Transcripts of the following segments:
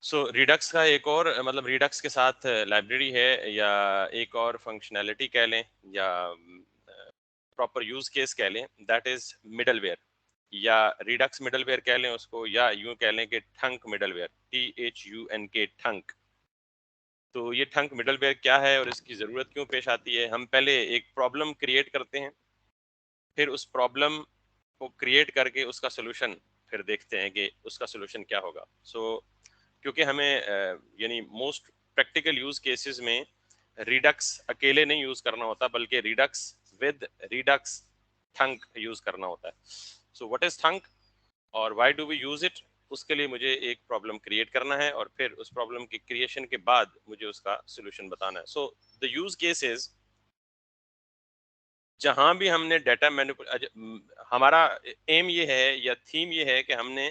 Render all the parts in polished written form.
Redux का एक और मतलब रिडक्स के साथ लाइब्रेरी है या एक और फंक्शनैलिटी कह लें या प्रॉपर यूज केस कह लें, दैट इज मिडलवेयर या रिडक्स मिडलवेयर कह लें उसको, या यूं कह लें कि ठंक मिडलवेयर, THUNK ठंक। तो ये ठंक मिडलवेयर क्या है और इसकी जरूरत क्यों पेश आती है? हम पहले एक प्रॉब्लम क्रिएट करते हैं, फिर उस प्रॉब्लम को क्रिएट करके उसका सोल्यूशन फिर देखते हैं कि उसका सोल्यूशन क्या होगा। क्योंकि हमें यानी मोस्ट प्रैक्टिकल यूज केसेस में रिडक्स अकेले नहीं यूज करना होता, बल्कि Redux with Redux thunk use करना होता है। व्हाट इज थंक और why do we use it? उसके लिए मुझे एक प्रॉब्लम क्रिएट करना है और फिर उस प्रॉब्लम के क्रिएशन के बाद मुझे उसका सोल्यूशन बताना है। द यूज केसेस जहां भी हमने डाटा हमारा एम ये है या थीम ये है कि हमने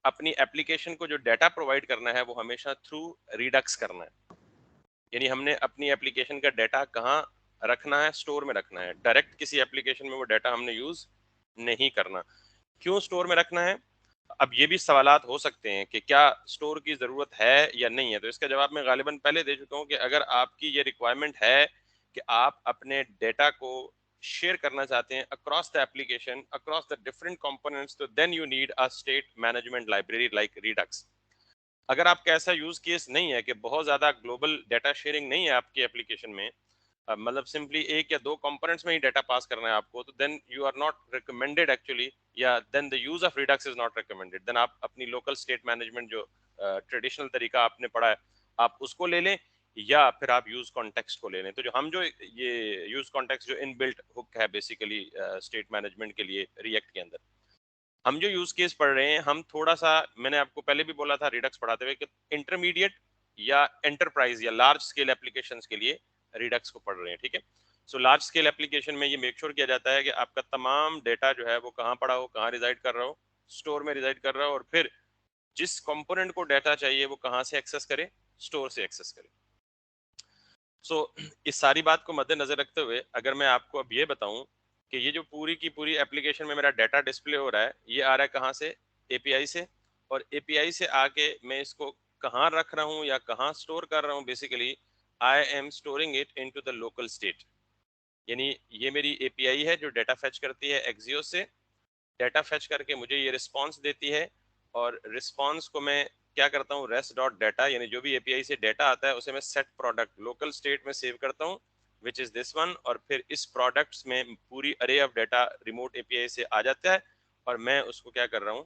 अपनी एप्लीकेशन को जो डाटा प्रोवाइड करना है वो हमेशा थ्रू रिडक्स करना है। यानी हमने अपनी एप्लीकेशन का डाटा कहाँ रखना है? स्टोर में रखना है। डायरेक्ट किसी एप्लीकेशन में वो डाटा हमने यूज नहीं करना। क्यों स्टोर में रखना है? अब ये भी सवालात हो सकते हैं कि क्या स्टोर की जरूरत है या नहीं है। तो इसका जवाब मैं गालिबन पहले दे चुका हूं कि अगर आपकी ये रिक्वायरमेंट है कि आप अपने डेटा को शेयर करना चाहते हैं across the application, across the different components, तो then you need a state management library like Redux. अगर आपका ऐसा यूज केस नहीं है कि बहुत ज्यादा ग्लोबल डाटा शेयरिंग नहीं है आपकी एप्लीकेशन में, मतलब सिंपली एक या दो कंपोनेंट्स में ही डाटा पास करना है आपको, तो then you are not recommended actually, या then the use of Redux is not recommended. Then आप अपनी लोकल स्टेट मैनेजमेंट जो ट्रेडिशनल तरीका आपने पढ़ा है आप उसको ले लें, या फिर आप यूज कॉन्टेक्स्ट को ले लें। तो जो ये यूज कॉन्टेक्स्ट जो इनबिल्ट हुक है बेसिकली स्टेट मैनेजमेंट के लिए रिएक्ट के अंदर, हम जो यूज केस पढ़ रहे हैं, हम थोड़ा सा, मैंने आपको पहले भी बोला था रिडक्स पढ़ाते हुए कि इंटरमीडिएट या एंटरप्राइज या लार्ज स्केल एप्लीकेशंस के लिए रिडक्स को पढ़ रहे हैं, ठीक है। लार्ज स्केल एप्लीकेशन में ये मेक श्योर किया जाता है कि आपका तमाम डेटा जो है वो कहाँ पड़ा हो, कहाँ रिजाइड कर रहा हो, स्टोर में रिजाइड कर रहा हो, और फिर जिस कंपोनेंट को डाटा चाहिए वो कहाँ से एक्सेस करे? स्टोर से एक्सेस करे। इस सारी बात को मद्देनजर रखते हुए अगर मैं आपको अब ये बताऊं कि ये जो पूरी की पूरी एप्लीकेशन में मेरा डाटा डिस्प्ले हो रहा है, ये आ रहा है कहाँ से? एपीआई से। और एपीआई से आके मैं इसको कहाँ रख रहा हूँ या कहाँ स्टोर कर रहा हूँ? Basically I am storing it into the local state. यानी ये मेरी एपीआई है जो डाटा फेच करती है एक्सियोस से, डाटा फेच करके मुझे ये रिस्पॉन्स देती है, और रिस्पॉन्स को मैं क्या करता हूँ? रेस्ट डॉट डाटा, यानी जो भी एपीआई से डाटा आता है उसे मैं सेट प्रोडक्ट लोकल स्टेट में सेव करता हूँ, विच इज दिस वन। और फिर इस प्रोडक्ट्स में पूरी अरे ऑफ डाटा रिमोट एपीआई से आ जाता है, और मैं उसको क्या कर रहा हूँ?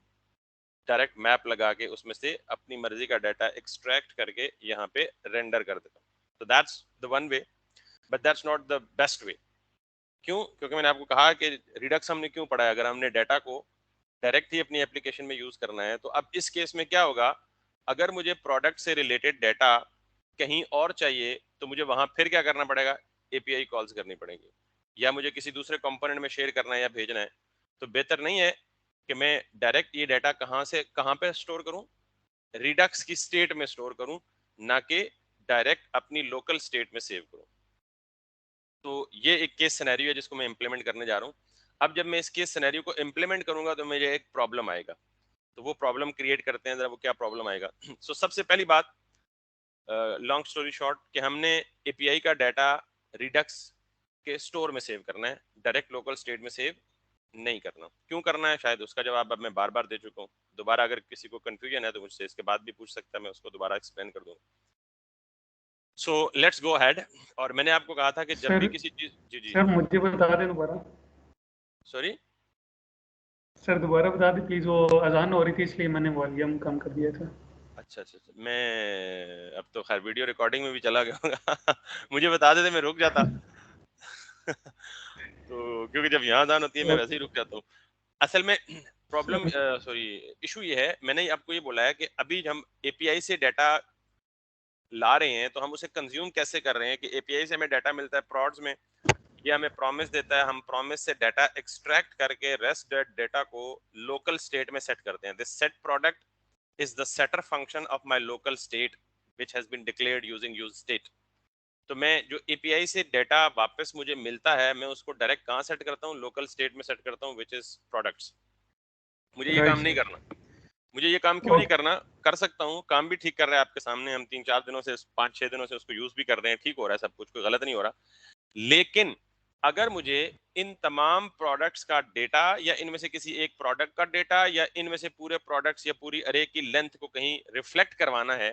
डायरेक्ट मैप लगा के उसमें से अपनी मर्जी का डाटा एक्सट्रैक्ट करके यहाँ पे रेंडर कर देता हूँ। तो that's the one way, but that's not the best way. क्यों? क्योंकि मैंने आपको कहा कि रिडक्स हमने क्यों पढ़ा है। अगर हमने डाटा को डायरेक्ट ही अपनी एप्लीकेशन में यूज करना है, तो अब इस केस में क्या होगा? अगर मुझे प्रोडक्ट से रिलेटेड डाटा कहीं और चाहिए तो मुझे वहां फिर क्या करना पड़ेगा? एपीआई कॉल्स करनी पड़ेंगी, या मुझे किसी दूसरे कंपोनेंट में शेयर करना है या भेजना है। तो बेहतर नहीं है कि मैं डायरेक्ट ये डाटा कहाँ से कहाँ पे स्टोर करूं? रिडक्स की स्टेट में स्टोर करूं, ना कि डायरेक्ट अपनी लोकल स्टेट में सेव करूं। तो ये एक केस सिनेरियो है जिसको मैं इंप्लीमेंट करने जा रहा हूँ। अब जब मैं इस केस सिनेरियो को इंप्लीमेंट करूंगा तो मुझे एक प्रॉब्लम आएगा। तो वो प्रॉब्लम क्रिएट करते हैं, जरा वो क्या प्रॉब्लम आएगा। सबसे पहली बात, लॉन्ग स्टोरी शॉर्ट, कि हमने एपीआई का डाटा रिडक्स के स्टोर में सेव करना है, डायरेक्ट लोकल स्टेट में सेव नहीं करना। क्यों करना है? शायद उसका जवाब अब मैं बार बार दे चुका हूँ। दोबारा अगर किसी को कंफ्यूजन है तो मुझसे इसके बाद भी पूछ सकता है, मैं उसको दोबारा एक्सप्लेन कर दूंगा। Let's go ahead. और मैंने आपको कहा था कि जब भी सर किसी चीज, जी जी, सर मुझे बता दें दोबारा। सॉरी। सर दोबारा बता दें प्लीज़, वो अजान हो रही थी इसलिए मैंने वॉल्यूम कम कर दिया था। अच्छा, मैं अब तो खैर वीडियो रिकॉर्डिंग में भी चला गया होगा। मुझे बता देते मैं रुक जाता। तो क्योंकि जब यहाँ अजान होती है मैं वैसे ही रुक जाता हूँ असल में। प्रॉब्लम, सर सॉरी, इशू ये है, मैंने आपको ये बोला है कि अभी हम एपीआई से डाटा ला रहे हैं तो हम उसे कंज्यूम कैसे कर रहे हैं? कि एपीआई से हमें डाटा मिलता है प्रोड्स में, ये हमें प्रॉमिस देता है, हम प्रॉमिस से डाटा एक्सट्रैक्ट करके रेस्ट डाटा को लोकल स्टेट में सेट करते हैं। This set product is the setter function of my local state which has been declared using use state। तो मैं जो एपीआई से डाटा वापस मुझे मिलता है मैं उसको डायरेक्ट कहाँ सेट करता हूँ? लोकल स्टेट में सेट करता हूँ, विच इज प्रोडक्ट्स। मुझे ये राइट काम नहीं सर। करना। मुझे ये काम क्यों नहीं करना, कर सकता हूँ, काम भी ठीक कर रहा है आपके सामने, हम 3-4 दिनों से 5-6 दिनों से उसको यूज भी कर रहे हैं, ठीक हो रहा है सब कुछ, कोई गलत नहीं हो रहा। लेकिन अगर मुझे इन तमाम प्रोडक्ट्स का डेटा या इनमें से किसी एक प्रोडक्ट का डेटा या इनमें से पूरे प्रोडक्ट्स या पूरी अरे की लेंथ को कहीं रिफ्लेक्ट करवाना है,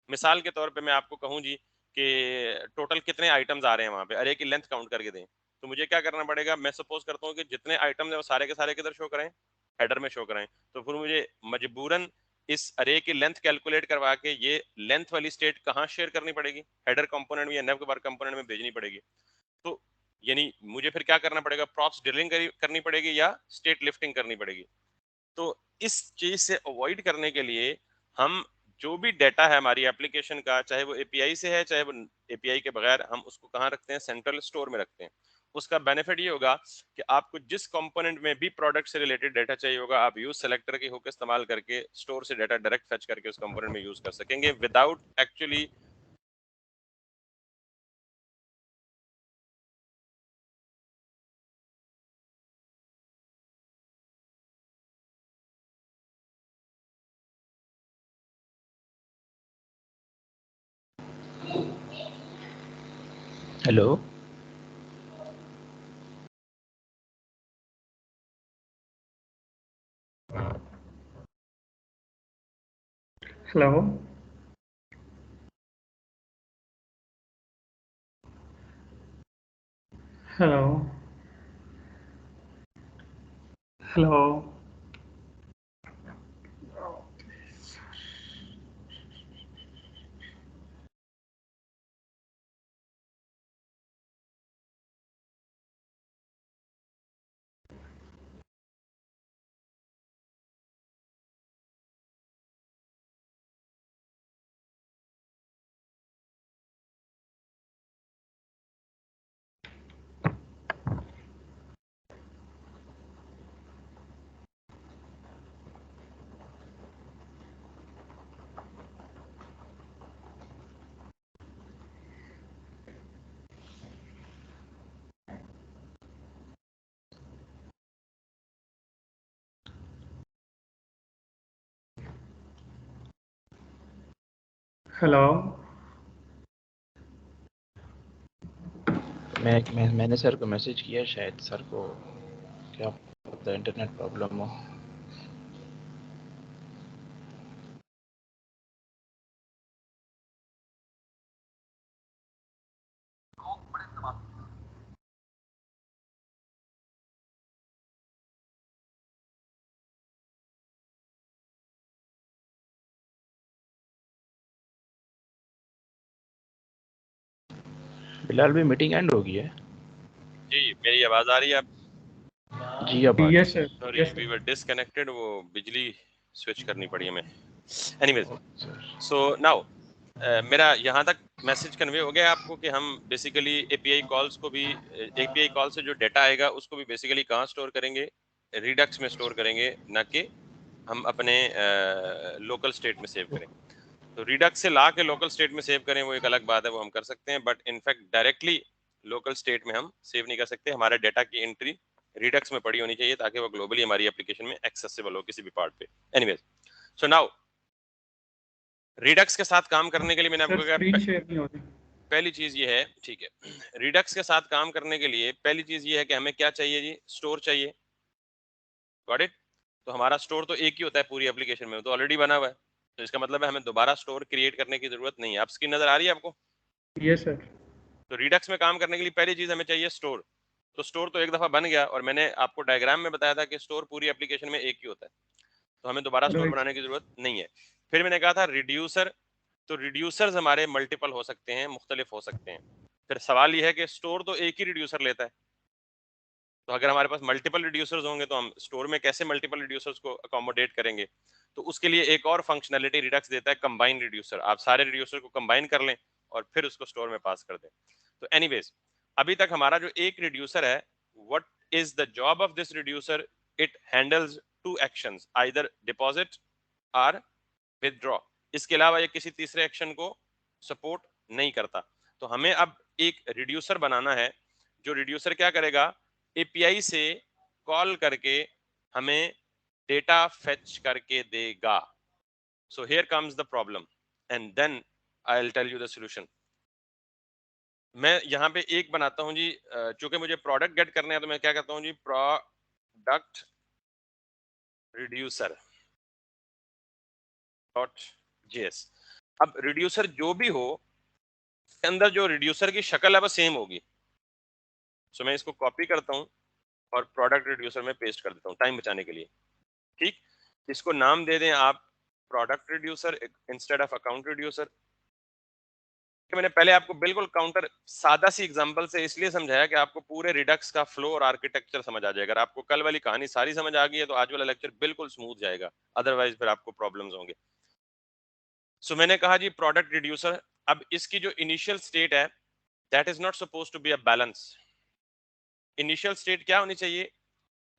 मिसाल के तौर पे मैं आपको कहूँ जी कि टोटल कितने आइटम्स आ रहे हैं वहां पे, अरे की लेंथ काउंट करके दें, तो मुझे क्या करना पड़ेगा, मैं सपोज करता हूँ कि जितने आइटम्स हैं वो सारे के सारे किधर शो करें, हेडर में शो करें, तो फिर मुझे मजबूरन इस अरे की लेंथ कैलकुलेट करवा के ये लेंथ वाली स्टेट कहाँ शेयर करनी पड़ेगी, हेडर कंपोनेंट में या नेव बार कंपोनेंट में भेजनी पड़ेगी। तो यानी मुझे फिर क्या करना पड़ेगा, प्रॉप्स ड्रिलिंग करनी पड़ेगी या स्टेट लिफ्टिंग करनी पड़ेगी। तो इस चीज से अवॉइड करने के लिए हम जो भी डेटा है हमारी एप्लीकेशन का, चाहे वो एपीआई से है चाहे वो एपीआई के बगैर, हम उसको कहाँ रखते हैं, सेंट्रल स्टोर में रखते हैं। उसका बेनिफिट ये होगा कि आपको जिस कंपोनेंट में भी प्रोडक्ट से रिलेटेड डेटा चाहिए होगा, आप यूज सेलेक्टर की हुक इस्तेमाल करके स्टोर से डेटा डायरेक्ट फेच करके उस कंपोनेंट में यूज कर सकेंगे without actually. Hello, hello, hello, hello, hello. मैंने सर को मैसेज किया, शायद सर को क्या पता इंटरनेट प्रॉब्लम हो। बिलाल भी मीटिंग एंड हो गई है? जी मेरी आवाज आ रही है? जी अब आ रही यस है। Sir, sorry yes we sir. Were disconnected, वो बिजली स्विच करनी पड़ी हमें। एनीवेज, सर सो नाउ मेरा यहाँ तक मैसेज कन्वे हो गया आपको कि हम बेसिकली एपीआई कॉल्स को भी, एपीआई कॉल से जो डेटा आएगा उसको भी बेसिकली कहाँ स्टोर करेंगे, रिडक्स में स्टोर करेंगे, ना कि हम अपने लोकल स्टेट में सेव करें। तो रिडक्स से ला के लोकल स्टेट में सेव करें वो एक अलग बात है, वो हम कर सकते हैं, but in fact directly local state में हम सेव नहीं कर सकते। हमारे डेटा की एंट्री रिडक्स में पड़ी होनी चाहिए ताकि वो ग्लोबली हमारी एप्लीकेशन में एक्सेसिबल हो किसी भी पार्ट पे। एनीवेज, सो नाउ रिडक्स के साथ काम करने के लिए मैंने सर आपको स्क्रीन कहा शेयर नहीं हो रही। पहली चीज ये है, ठीक है, रिडक्स के साथ काम करने के लिए पहली चीज ये है कि हमें क्या चाहिए जी, स्टोर चाहिए। Got it? तो हमारा स्टोर तो एक ही होता है पूरी एप्लीकेशन में, तो ऑलरेडी बना हुआ है, तो इसका मतलब है हमें दोबारा स्टोर क्रिएट करने की जरूरत नहीं है। आप स्क्रीन नजर आ रही है आपको? Yes sir. तो रिडक्स में काम करने के लिए पहली चीज हमें चाहिए स्टोर। तो स्टोर तो एक दफा बन गया, और मैंने आपको डायग्राम में बताया था कि स्टोर पूरी एप्लीकेशन में एक ही होता है, तो हमें दोबारा स्टोर राइट। बनाने की जरूरत नहीं है। फिर मैंने कहा था रिड्यूसर, तो रिड्यूसर्स हमारे मल्टीपल हो सकते हैं, मुख्तलिफ हो सकते हैं। फिर सवाल यह है कि स्टोर तो एक ही रिड्यूसर लेता है, तो अगर हमारे पास मल्टीपल रिड्यूसर्स होंगे तो हम स्टोर में कैसे मल्टीपल रिड्यूसर्स को अकोमोडेट करेंगे? तो उसके लिए एक और फंक्शनैलिटी रिडक्स देता है, कंबाइन रिड्यूसर। आप सारे रिड्यूसर को कंबाइन कर लें और फिर उसको स्टोर में पास कर दें। तो एनीवेज, अभी तक हमारा जो एक रिड्यूसर है, what is the job of this reducer? It handles two actions, either deposit और विदड्रॉ। इसके अलावा ये किसी तीसरे एक्शन को सपोर्ट नहीं करता। तो हमें अब एक रिड्यूसर बनाना है, जो रिड्यूसर क्या करेगा, एपीआई से कॉल करके हमें डेटा फेच करके देगा। So here comes the problem and then I'll tell you the solution. मैं यहाँ पे एक बनाता हूँ जी, चूंकि मुझे प्रोडक्ट गेट करने हैं तो मैं क्या करता हूँ जी, प्रोडक्ट रिड्यूसर .js। अब रिड्यूसर जो भी हो, इसके अंदर जो रिड्यूसर की शक्ल है वो सेम होगी। सो मैं इसको कॉपी करता हूँ और प्रोडक्ट रिड्यूसर में पेस्ट कर देता हूँ टाइम बचाने के लिए। ठीक, इसको नाम दे दें आप product reducer instead of account reducer. मैंने पहले आपको बिल्कुल काउंटर सादा सी एग्जांपल से इसलिए समझाया कि आपको पूरे रिडक्स का फ्लो और आर्किटेक्चर समझ आ जाएगा। अगर आपको कल वाली कहानी सारी समझ आ गई है तो आज वाला लेक्चर बिल्कुल स्मूथ जाएगा, अदरवाइज फिर आपको प्रॉब्लम्स होंगे। सो मैंने कहा जी प्रोडक्ट रिड्यूसर, अब इसकी जो इनिशियल स्टेट है that is not suppose to be a balance. Initial state क्या होनी चाहिए,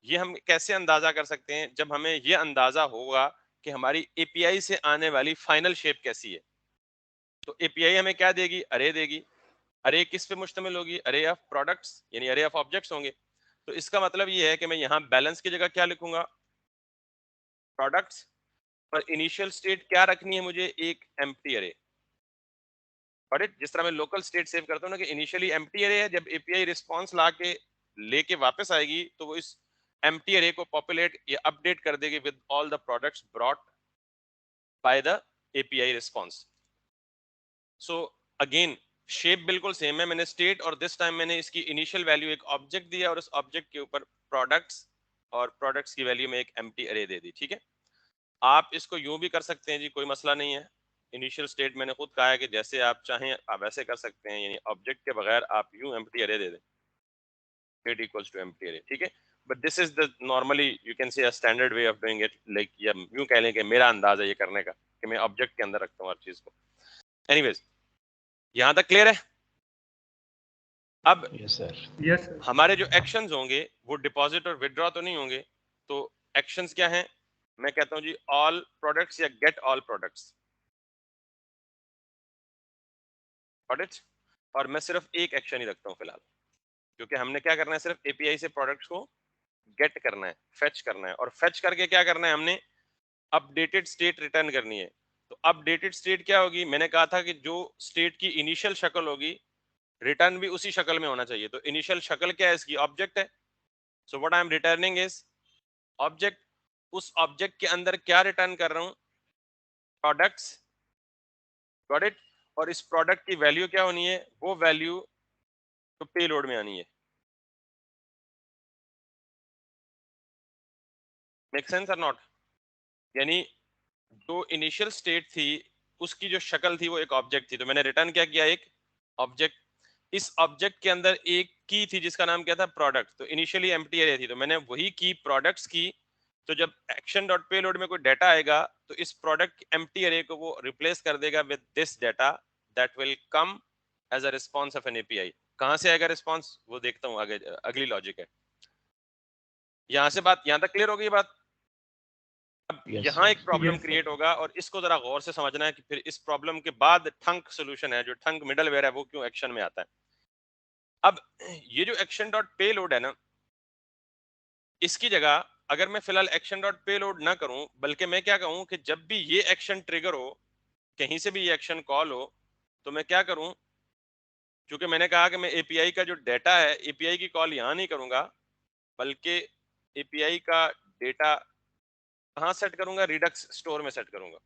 ये हम कैसे अंदाजा कर सकते हैं, जब हमें ये अंदाजा होगा कि हमारी एपीआई से आने वाली फाइनल शेप कैसी है। तो एपीआई हमें क्या देगी, अरे देगी। अरे किस पे मुश्तमिल होगी, अरे ऑफ प्रोडक्ट्स यानी अरे ऑफ ऑब्जेक्ट्स होंगे। तो इसका मतलब ये है कि मैं यहाँ बैलेंस की जगह क्या लिखूंगा, प्रोडक्ट्स, और इनिशियल स्टेट क्या रखनी है मुझे, एक एम्प्टी अरे। और जिस तरह मैं लोकल स्टेट सेव करता हूँ ना कि इनिशियली एम्प्टी अरे है, जब एपीआई रिस्पॉन्स ला के लेके वापस आएगी तो वो इस एम्प्टी अरे को पॉपुलेट या अपडेट कर देगी with all the products brought by the API response. So again shape बिल्कुल सेम है, मैंने स्टेट और दिस टाइम मैंने इसकी इनिशियल वैल्यू एक ऑब्जेक्ट दिया और उस ऑब्जेक्ट के ऊपर प्रोडक्ट्स और प्रोडक्ट्स की वैल्यू में एक एम्प्टी अरे दे दी। ठीक है, आप इसको यूं भी कर सकते हैं जी, कोई मसला नहीं है। इनिशियल स्टेट मैंने खुद कहा है कि जैसे आप चाहें आप वैसे कर सकते हैं, यानी ऑब्जेक्ट के बगैर आप यूं एम्प्टी अरे दे दें, स्टेट इक्वल्स टू एम्प्टी अरे। ठीक है, but this is the normally you can say a standard way of doing it, like या यूं कह लें कि मेरा अंदाज है ये करने का कि मैं ऑब्जेक्ट के अंदर रखता हूँ हर चीज को। एनीवेज, यहां तक क्लियर है। अब यस सर। Yes sir. हमारे जो एक्शंस होंगे वो डिपॉजिट और विड्रॉ तो नहीं होंगे। तो एक्शंस क्या हैं, मैं कहता हूं जी ऑल प्रोडक्ट्स या गेट ऑल प्रोडक्ट्स प्रोडक्ट्स, और मैं सिर्फ एक एक्शन ही रखता हूं फिलहाल, क्योंकि हमने क्या करना है, सिर्फ एपीआई से प्रोडक्ट्स को गेट करना है, फेच करना है, और फेच करके क्या करना है, हमने अपडेटेड स्टेट रिटर्न करनी है। तो अपडेटेड स्टेट क्या होगी, मैंने कहा था कि जो स्टेट की इनिशियल शक्ल होगी रिटर्न भी उसी शक्ल में होना चाहिए। तो इनिशियल शक्ल क्या है इसकी, ऑब्जेक्ट है। So what I M returning is object. उस ऑब्जेक्ट के अंदर क्या रिटर्न कर रहा हूं, प्रोडक्ट्स, गॉट इट। और इस प्रोडक्ट की वैल्यू क्या होनी है, वो वैल्यू तो पेलोड में आनी है। मेक सेंस और नॉट, यानी जो इनिशियल स्टेट थी उसकी जो शक्ल थी वो एक ऑब्जेक्ट थी, तो मैंने रिटर्न क्या किया, एक ऑब्जेक्ट। इस ऑब्जेक्ट के अंदर एक की थी जिसका नाम क्या था, प्रोडक्ट। तो इनिशियली एम्प्टी अरे थी, तो मैंने वही की प्रोडक्ट्स की। तो जब एक्शन डॉट पेलोड में कोई डाटा आएगा तो इस प्रोडक्ट एम्प्टी अरे को वो रिप्लेस कर देगा with this data that will come as a response of an API. कहां से आएगा रिस्पॉन्स वो देखता हूं आगे, अगली लॉजिक है। यहां से बात, यहां तक क्लियर हो गई बात। अब यस यहाँ एक sir. Problem yes sir. Create होगा और इसको जरा गौर से समझना है कि फिर इस प्रॉब्लम के बाद ठंक सोल्यूशन है, जो ठंक मिडलवेयर है, वो क्यों एक्शन में आता है। अब ये जो एक्शन डॉट पेलोड है ना, इसकी जगह अगर मैं फिलहाल एक्शन डॉट पेलोड ना करूं, बल्कि मैं क्या कहूं कि जब भी ये एक्शन ट्रिगर हो, कहीं से भी ये एक्शन कॉल हो, तो मैं क्या करूं, क्योंकि मैंने कहा कि मैं एपीआई का जो डेटा है, एपीआई की कॉल यहां नहीं करूंगा, बल्कि एपीआई का डेटा कहां सेट करूंगा, रिडक्स स्टोर में सेट करूंगा।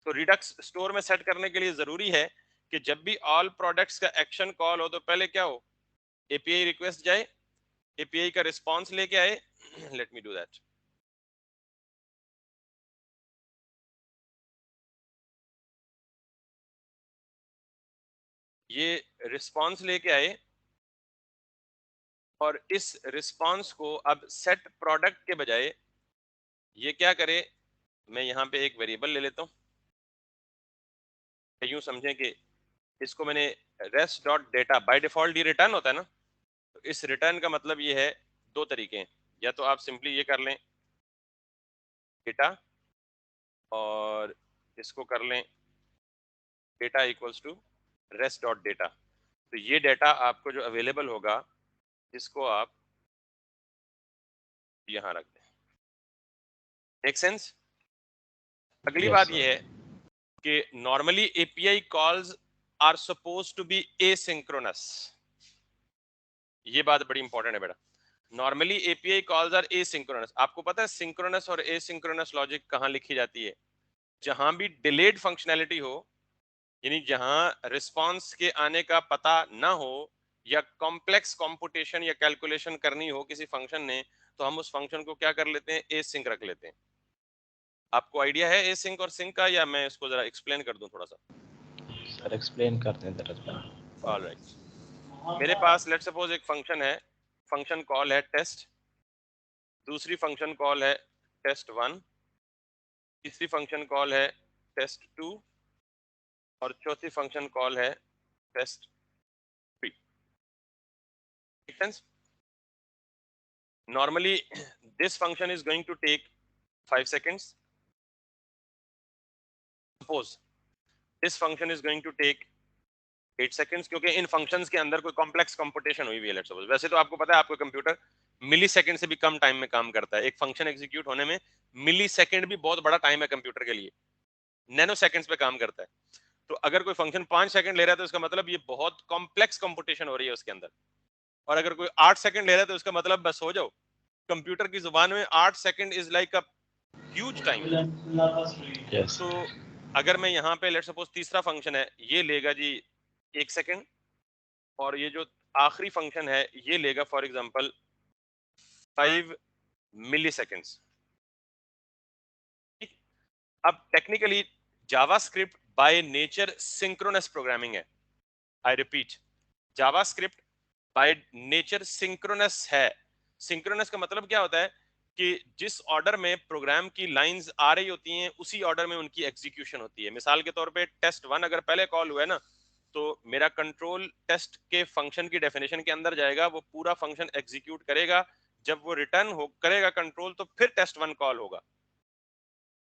तो रिडक्स स्टोर में सेट करने के लिए जरूरी है कि जब भी ऑल प्रोडक्ट्स का एक्शन कॉल हो तो पहले क्या हो, एपीआई रिक्वेस्ट जाए, एपीआई का रिस्पांस लेके आए। Let me do that. ये रिस्पांस लेके आए और इस रिस्पांस को अब सेट प्रोडक्ट के बजाय ये क्या करे, मैं यहाँ पे एक वेरिएबल ले लेता हूँ। यूं समझें कि इसको मैंने rest dot data, by default ये रिटर्न होता है ना, तो इस रिटर्न का मतलब ये है, दो तरीके हैं, या तो आप सिंपली ये कर लें डेटा और इसको कर लें data equals to rest dot data. तो ये डेटा आपको जो अवेलेबल होगा इसको आप यहाँ रख दें। Make sense. अगली यस बात ये सर। है कि normally API calls are suppose to be asynchronous. ये बात बड़ी इंपॉर्टेंट है बेटा। Normally API calls are asynchronous. आपको पता है सिंक्रोनस और एसिंक्रोनस लॉजिक कहां लिखी जाती है? जहां भी डिलेड फंक्शनैलिटी हो, यानी जहां रिस्पांस के आने का पता ना हो या कॉम्प्लेक्स कंप्यूटेशन या कैलकुलेशन करनी हो किसी फंक्शन ने, तो हम उस फंक्शन को क्या कर लेते हैं? एसिंक रख लेते हैं। आपको आइडिया है एसिंक और सिंक का, या मैं इसको जरा एक्सप्लेन कर दूं थोड़ा सा? सर एक्सप्लेन करते हैं दरअसल। ऑलराइट, मेरे पास लेट्स सपोज एक फंक्शन है, फंक्शन कॉल है टेस्ट, दूसरी फंक्शन कॉल है test1, तीसरी फंक्शन कॉल है test2 और चौथी फंक्शन कॉल है test3। Make sense? Normally this function is going to take 5 seconds. Suppose this function is going to take 8 seconds, क्योंकि इन फंक्शंस के अंदर कोई कॉम्प्लेक्स कंप्यूटेशन हुई हुई है। लेट्स सपोज, वैसे तो आपको पता है आपका कंप्यूटर मिली सेकंड से भी कम टाइम में काम करता है। एक फंक्शन एग्जीक्यूट होने में मिली सेकंड भी बहुत बड़ा टाइम है कंप्यूटर के लिए, नैनो सेकंड्स पे काम करता है। तो अगर कोई फंक्शन 5 सेकंड ले रहा है तो इसका मतलब ये बहुत कॉम्प्लेक्स कंप्यूटेशन हो रही है उसके अंदर। और अगर कोई 8 सेकंड ले रहा है तो इसका मतलब बस हो जाओ, कंप्यूटर की जुबान में 8 second is like a huge time. Yes. तो अगर मैं यहाँ पे लेट्स सपोज तीसरा फंक्शन है, ये लेगा जी 1 सेकंड, और ये जो आखिरी फंक्शन है ये लेगा फॉर एग्जांपल 5 मिली सेकेंड्स। अब technically JavaScript by nature synchronous programming है। I repeat, JavaScript by nature synchronous है। सिंक्रोनस का मतलब क्या होता है कि जिस ऑर्डर में प्रोग्राम की लाइंस आ रही होती हैं उसी ऑर्डर में उनकी एग्जीक्यूशन होती है। मिसाल के तौर पे test1 अगर पहले कॉल हुआ है ना, तो मेरा कंट्रोल टेस्ट के फंक्शन की डेफिनेशन के अंदर जाएगा, वो पूरा फंक्शन एग्जीक्यूट करेगा। जब वो रिटर्न हो करेगा कंट्रोल, तो फिर test1 कॉल होगा।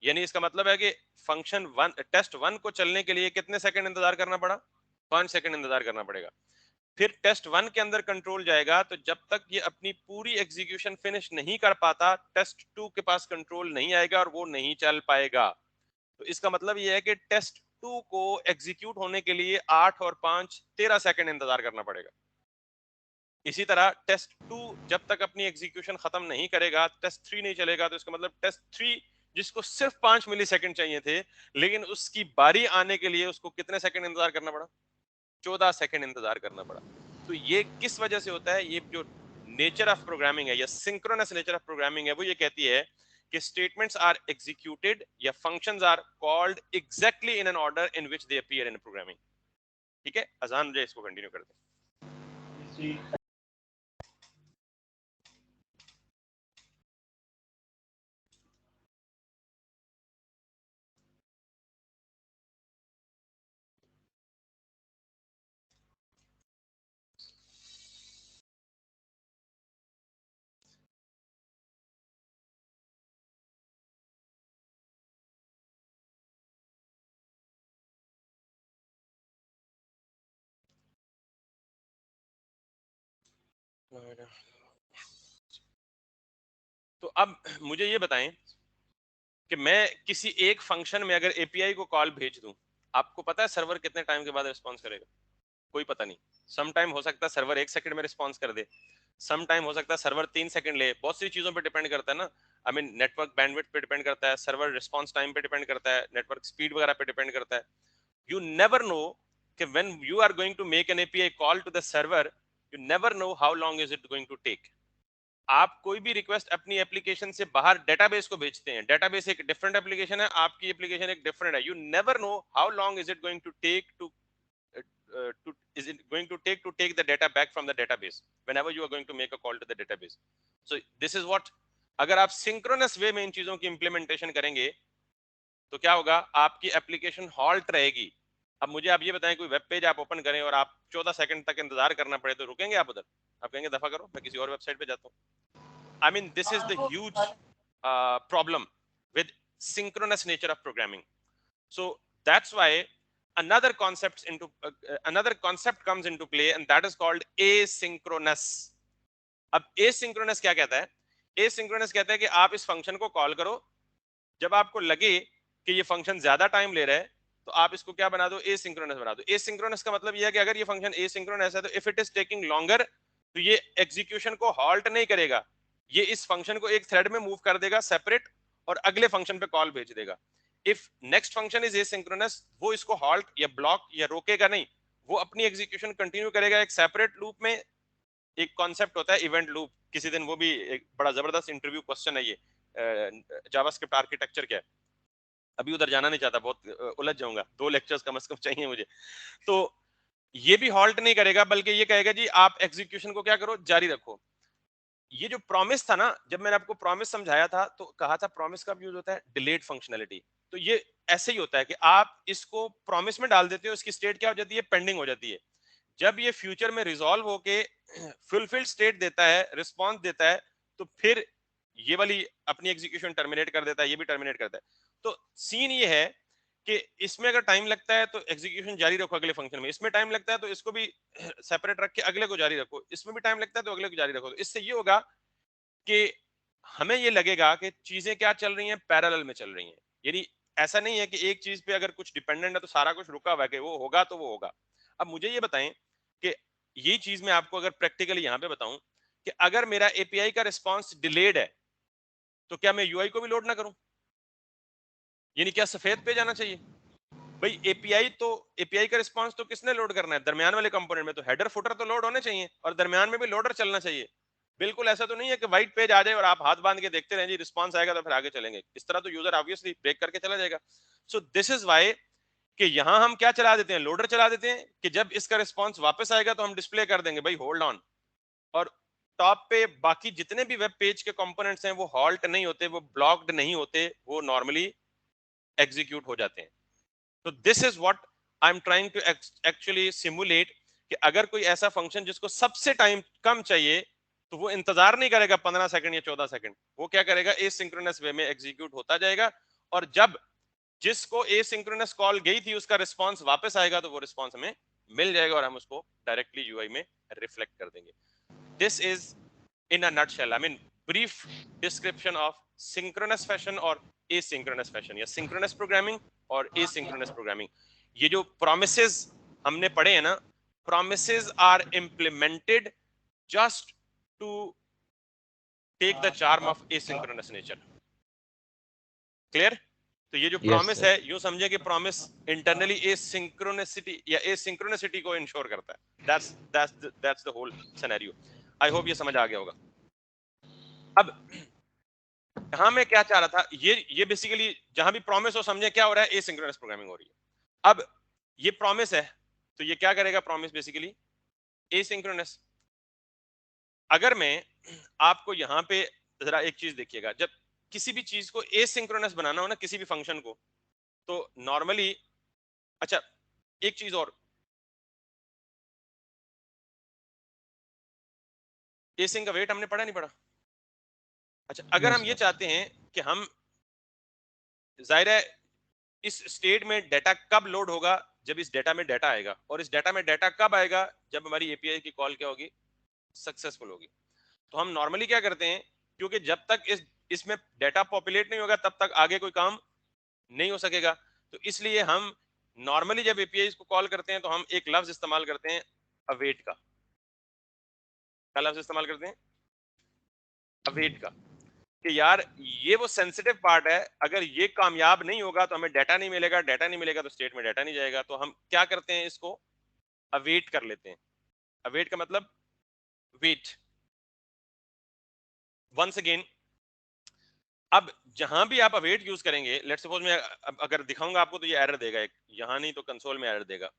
यानी इसका मतलब है कि फंक्शन test1 को चलने के लिए कितने सेकंड इंतजार करना पड़ा? 5 सेकंड इंतजार करना पड़ेगा। फिर test1 के अंदर कंट्रोल जाएगा, तो जब तक ये अपनी पूरी एग्जीक्यूशन फिनिश नहीं कर पाता, test2 के पास कंट्रोल नहीं आएगा और वो नहीं चल पाएगा। तो इसका मतलब ये है कि test2 को एग्जीक्यूट होने के लिए 8 और 5 13 सेकंड इंतजार करना पड़ेगा। इसी तरह test2 जब तक अपनी एग्जीक्यूशन खत्म नहीं करेगा, test3 नहीं चलेगा। तो इसका मतलब test3 जिसको सिर्फ 5 मिली सेकंड चाहिए थे, लेकिन उसकी बारी आने के लिए उसको कितने सेकंड इंतजार करना पड़ा? 14 सेकंड इंतजार करना पड़ा। तो ये किस वजह से होता है? ये जो नेचर ऑफ प्रोग्रामिंग है या सिंक्रोनस नेचर ऑफ प्रोग्रामिंग है, वो ये कहती है कि स्टेटमेंट्स आर एग्जीक्यूटेड या functions are called exactly in an order in which they appear in programming. ठीक है, अजान मुझे इसको कंटिन्यू करते हैं। तो अब मुझे ये बताएं कि मैं किसी एक फंक्शन में अगर एपीआई को कॉल भेज दूं, आपको पता है सर्वर कितने टाइम के बाद रिस्पॉन्स करेगा? कोई पता नहीं। सम टाइम हो सकता है सर्वर 1 सेकंड में रिस्पॉन्स कर दे, सम टाइम हो सकता है सर्वर 3 सेकंड ले। बहुत सी चीजों पे डिपेंड करता है ना। आई मीन नेटवर्क बैंडविड्थ पे डिपेंड करता है, सर्वर रिस्पॉन्स टाइम पे डिपेंड करता है, नेटवर्क स्पीड वगैरह पे डिपेंड करता है। You never know कि when you are going to make an API call to the server, you never know how long is it going to take. आप कोई भी रिक्वेस्ट अपनी एप्लीकेशन से बाहर डेटाबेस को भेजते हैं, डेटाबेस एक डिफरेंट एप्लीकेशन है, आपकी एप्लीकेशन एक डिफरेंट है। You never know how long is it going to take to is it going to take the data back from the database whenever you are going to make a call to the database. So this is what, अगर आप synchronous वे में इन चीजों की implementation करेंगे तो क्या होगा? आपकी एप्लीकेशन हॉल्ट रहेगी। अब मुझे आप ये बताएं, कोई वेब पेज आप ओपन करें और आप 14 सेकंड तक इंतजार करना पड़े, तो रुकेंगे आप उधर? आप कहेंगे दफा करो, मैं किसी और वेबसाइट पे जाता हूँ। I mean this is the huge problem with synchronous nature of programming. So that's why another concept comes into play, and that is called asynchronous. अब asynchronous क्या कहता है? asynchronous कहता है कि आप इस फंक्शन को कॉल करो, जब आपको लगे कि ये फंक्शन ज्यादा टाइम ले रहा है तो आप इसको क्या बना दो, एसिंक्रोनस बना दो। एसिंक्रोनस का मतलब ये है कि अगर ये फंक्शन एसिंक्रोनस है तो if it is taking longer तो ये एग्जीक्यूशन को हॉल्ट नहीं करेगा, ये इस फंक्शन को एक थ्रेड में मूव कर देगा सेपरेट और अगले फंक्शन पे कॉल भेज देगा। If next function is asynchronous, वो इसको हॉल्ट या ब्लॉक या रोकेगा नहीं, वो अपनी एग्जीक्यूशन कंटिन्यू करेगा एक सेपरेट लूप में। एक कॉन्सेप्ट होता है इवेंट लूप, किसी दिन वो भी एक बड़ा जबरदस्त इंटरव्यू क्वेश्चन है ये, जावास्क्रिप्ट आर्किटेक्चर क्या है, अभी उधर जाना नहीं चाहता, बहुत उलझ जाऊंगा, 2 लेक्चर्स कम से कम चाहिए मुझे। तो ये भी हॉल्ट नहीं करेगा, बल्कि ये कहेगा जी आप एग्जीक्यूशन को क्या करो, जारी रखो। ये जो प्रॉमिस था ना, जब मैंने आपको प्रॉमिस समझाया था तो कहा था प्रॉमिस का यूज होता है डिलेड फंक्शनैलिटी। तो ये ऐसे ही होता है कि आप इसको प्रॉमिस में डाल देते हो, इसकी स्टेट क्या हो जाती है, पेंडिंग हो जाती है। जब ये फ्यूचर में रिजॉल्व होके फुलफिल्ड स्टेट देता है, रिस्पॉन्स देता है, तो फिर ये वाली अपनी एग्जीक्यूशन टर्मिनेट कर देता है, ये भी टर्मिनेट करता है। तो सीन ये है कि इसमें अगर टाइम लगता है तो एग्जीक्यूशन जारी रखो अगले फंक्शन में, इसमें टाइम लगता है तो इसको भी सेपरेट रख के अगले को जारी रखो, इसमें भी टाइम लगता है तो अगले को जारी रखो। तो इससे ये होगा कि हमें ये लगेगा कि चीजें क्या चल रही हैं, पैरेलल में चल रही हैं। यानी ऐसा नहीं है कि एक चीज पे अगर कुछ डिपेंडेंट है तो सारा कुछ रुका हुआ है कि वो होगा तो वो होगा। अब मुझे ये बताएं कि ये चीज मैं आपको अगर प्रैक्टिकली यहां पे बताऊं कि अगर मेरा एपीआई का रिस्पांस डिलेड है तो क्या मैं यूआई को भी लोड ना करूं? यानी क्या सफेद पे जाना चाहिए? भाई एपीआई का रिस्पांस तो किसने लोड करना है, दरमियान वाले कंपोनेंट में। तो हेडर फुटर तो लोड होने चाहिए और दरमियान में भी लोडर चलना चाहिए। बिल्कुल ऐसा तो नहीं है कि व्हाइट पेज आ जाए और आप हाथ बांध के देखते रहें जी रिस्पांस आएगा तो फिर आगे चलेंगे, इस तरह तो यूजर ऑब्वियसली ब्रेक करके चला जाएगा। सो दिस इज वाई कि यहां हम क्या चला देते हैं, लोडर चला देते हैं कि जब इसका रिस्पांस वापस आएगा तो हम डिस्प्ले कर देंगे भाई होल्ड ऑन। और टॉप पे बाकी जितने भी वेब पेज के कंपोनेंट्स हैं वो हॉल्ट नहीं होते, वो ब्लॉक्ड नहीं होते, वो नॉर्मली एग्जीक्यूट हो जाते हैं। तो this is what I am trying to actually simulate कि अगर कोई ऐसा फंक्शन जिसको सबसे टाइम कम चाहिए तो वो इंतजार नहीं करेगा 15 सेकंड या 14 सेकंड, वो क्या करेगा एसिंक्रोनस वे में एग्जीक्यूट होता जाएगा। और जब जिसको एसिंक्रोनस कॉल गई थी उसका रिस्पांस वापस आएगा तो वो रिस्पांस हमें मिल जाएगा और हम उसको डायरेक्टली यूआई में रिफ्लेक्ट कर देंगे। This is in a nutshell, I mean brief description of synchronous fashion or asynchronous fashion, या synchronous programming और asynchronous programming। ये जो promises हमने पढ़े हैं ना, promises are implemented just to take the charm of asynchronous nature। clear? तो ये जो Yes, प्रॉमिस sir. है यूं समझे कि प्रॉमिस इंटरनली एसिंक्रोनिसिटी या एसिंक्रोनिसिटी को इंश्योर करता है। that's the whole scenario। I hope ये समझ आ गया होगा। अब यहां मैं क्या चाह रहा था, ये बेसिकली जहां भी प्रॉमिस हो समझे क्या हो रहा है, एसिंक्रोनस प्रोग्रामिंग हो रही है। अब ये प्रॉमिस है तो ये क्या करेगा, प्रॉमिस बेसिकली एसिंक्रोनस। अगर मैं आपको यहां पे जरा एक चीज देखिएगा, जब किसी भी चीज को एसिंक्रोनस बनाना हो ना, किसी भी फंक्शन को, तो नॉर्मली, अच्छा एक चीज और, एसिंक का वेट हमने पढ़ा नहीं पढ़ा? अच्छा अगर No, हम ये sir. चाहते हैं कि हम, जाहिर है इस स्टेट में डाटा कब लोड होगा, जब इस डाटा में डाटा आएगा, और इस डाटा में डाटा कब आएगा, जब हमारी एपीआई की कॉल क्या होगी, सक्सेसफुल होगी। तो हम नॉर्मली क्या करते हैं, क्योंकि जब तक इसमें डाटा पॉपुलेट नहीं होगा तब तक आगे कोई काम नहीं हो सकेगा, तो इसलिए हम नॉर्मली जब एपीआई को कॉल करते हैं तो हम एक लफ्ज इस्तेमाल करते हैं, अवेट का। क्या लफ्ज इस्तेमाल करते हैं, अवेट का, कि यार ये वो सेंसिटिव पार्ट है, अगर ये कामयाब नहीं होगा तो हमें डाटा नहीं मिलेगा, डाटा नहीं मिलेगा तो स्टेट में डाटा नहीं जाएगा। तो हम क्या करते हैं, इसको अवेट कर लेते हैं। अवेट का मतलब वेट। वंस अगेन, अब जहां भी आप अवेट यूज करेंगे, लेट्स सपोज मैं अगर दिखाऊंगा आपको तो ये एरर देगा, एक यहां नहीं तो कंसोल में एरर देगा।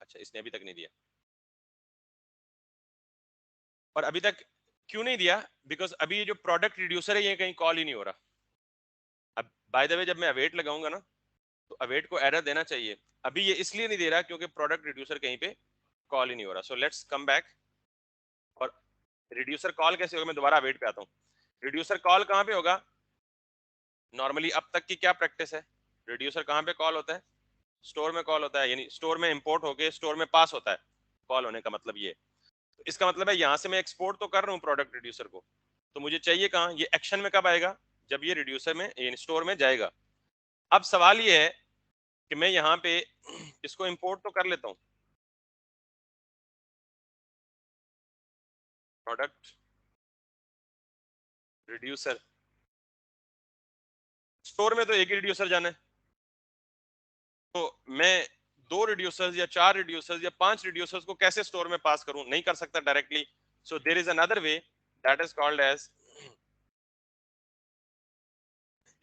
अच्छा इसने अभी तक नहीं दिया, और अभी तक क्यों नहीं दिया, बिकॉज अभी ये जो प्रोडक्ट रिड्यूसर है ये कहीं कॉल ही नहीं हो रहा। अब बाय द वे जब मैं अवेट लगाऊंगा ना तो अवेट को एरर देना चाहिए, अभी ये इसलिए नहीं दे रहा क्योंकि प्रोडक्ट रिड्यूसर कहीं पे कॉल ही नहीं हो रहा। So let's come back. और रिड्यूसर कॉल कैसे होगा, मैं दोबारा अवेट पे आता हूँ। रिड्यूसर कॉल कहाँ पे होगा, नॉर्मली अब तक की क्या प्रैक्टिस है, रिड्यूसर कहाँ पे कॉल होता है, स्टोर में कॉल होता है, यानी स्टोर में इंपोर्ट होके स्टोर में पास होता है। कॉल होने का मतलब ये, तो इसका मतलब है यहां से मैं एक्सपोर्ट तो कर रहा हूँ प्रोडक्ट रिड्यूसर को, तो मुझे चाहिए कहाँ, ये एक्शन में कब आएगा, जब ये रिड्यूसर में स्टोर में जाएगा। अब सवाल ये है कि मैं यहाँ पे इसको इंपोर्ट तो कर लेता हूँ, प्रोडक्ट रिड्यूसर, स्टोर में तो एक ही रिड्यूसर जाना है, तो मैं 2 रिड्यूसर्स या 4 रिड्यूसर्स या 5 रिड्यूसर्स को कैसे स्टोर में पास करूं, नहीं कर सकता directly. So there is another way that is called as,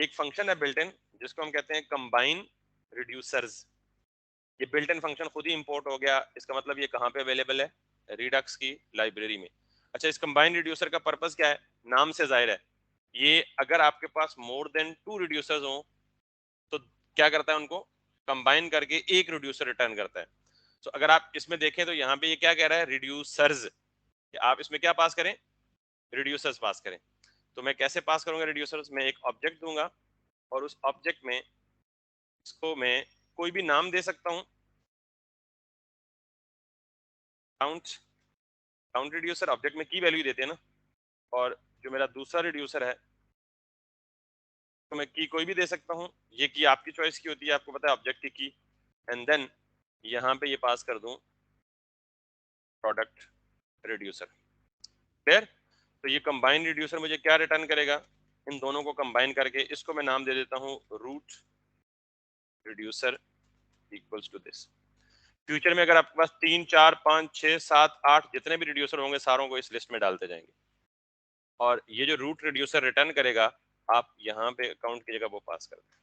एक फंक्शन है बिल्ट इन जिसको हम कहते हैं कंबाइन रिड्यूसर्स। ये बिल्ट इन फंक्शन खुद ही इंपोर्ट हो गया, इसका मतलब ये कहाँ पे अवेलेबल है, रिडक्स की लाइब्रेरी में। अच्छा, इस कंबाइन रिड्यूसर का पर्पस क्या है, नाम से जाहिर है, ये अगर आपके पास मोर देन 2 रिड्यूसर्स हो तो क्या करता है, उनको कंबाइन करके एक रिड्यूसर रिटर्न करता है। तो अगर आप इसमें देखें तो यहाँ पे ये क्या कह रहा है, रिड्यूसर्स, आप इसमें क्या पास करें, रिड्यूसर्स पास करें। तो मैं कैसे पास करूंगा रिड्यूसर्स, मैं एक ऑब्जेक्ट दूंगा और उस ऑब्जेक्ट में इसको मैं कोई भी नाम दे सकता हूँ, काउंट, काउंट रिड्यूसर ऑब्जेक्ट में की वैल्यू देते हैं ना, और जो मेरा दूसरा रिड्यूसर है तो मैं की कोई भी दे सकता हूँ, ये की आपकी चॉइस की होती है, आपको पता है ऑब्जेक्ट की एंड देन यहाँ पे ये पास कर दूं प्रोडक्ट रिड्यूसर। क्लियर? तो ये कंबाइन रिड्यूसर मुझे क्या रिटर्न करेगा, इन दोनों को कंबाइन करके इसको मैं नाम दे देता हूँ root reducer equals to this. Future में अगर आपके पास 3 4 5 6 7 8 जितने भी रिड्यूसर होंगे सारों को इस लिस्ट में डालते जाएंगे, और ये जो रूट रिड्यूसर रिटर्न करेगा आप यहाँ पे अकाउंट की जगह वो पास कर दें।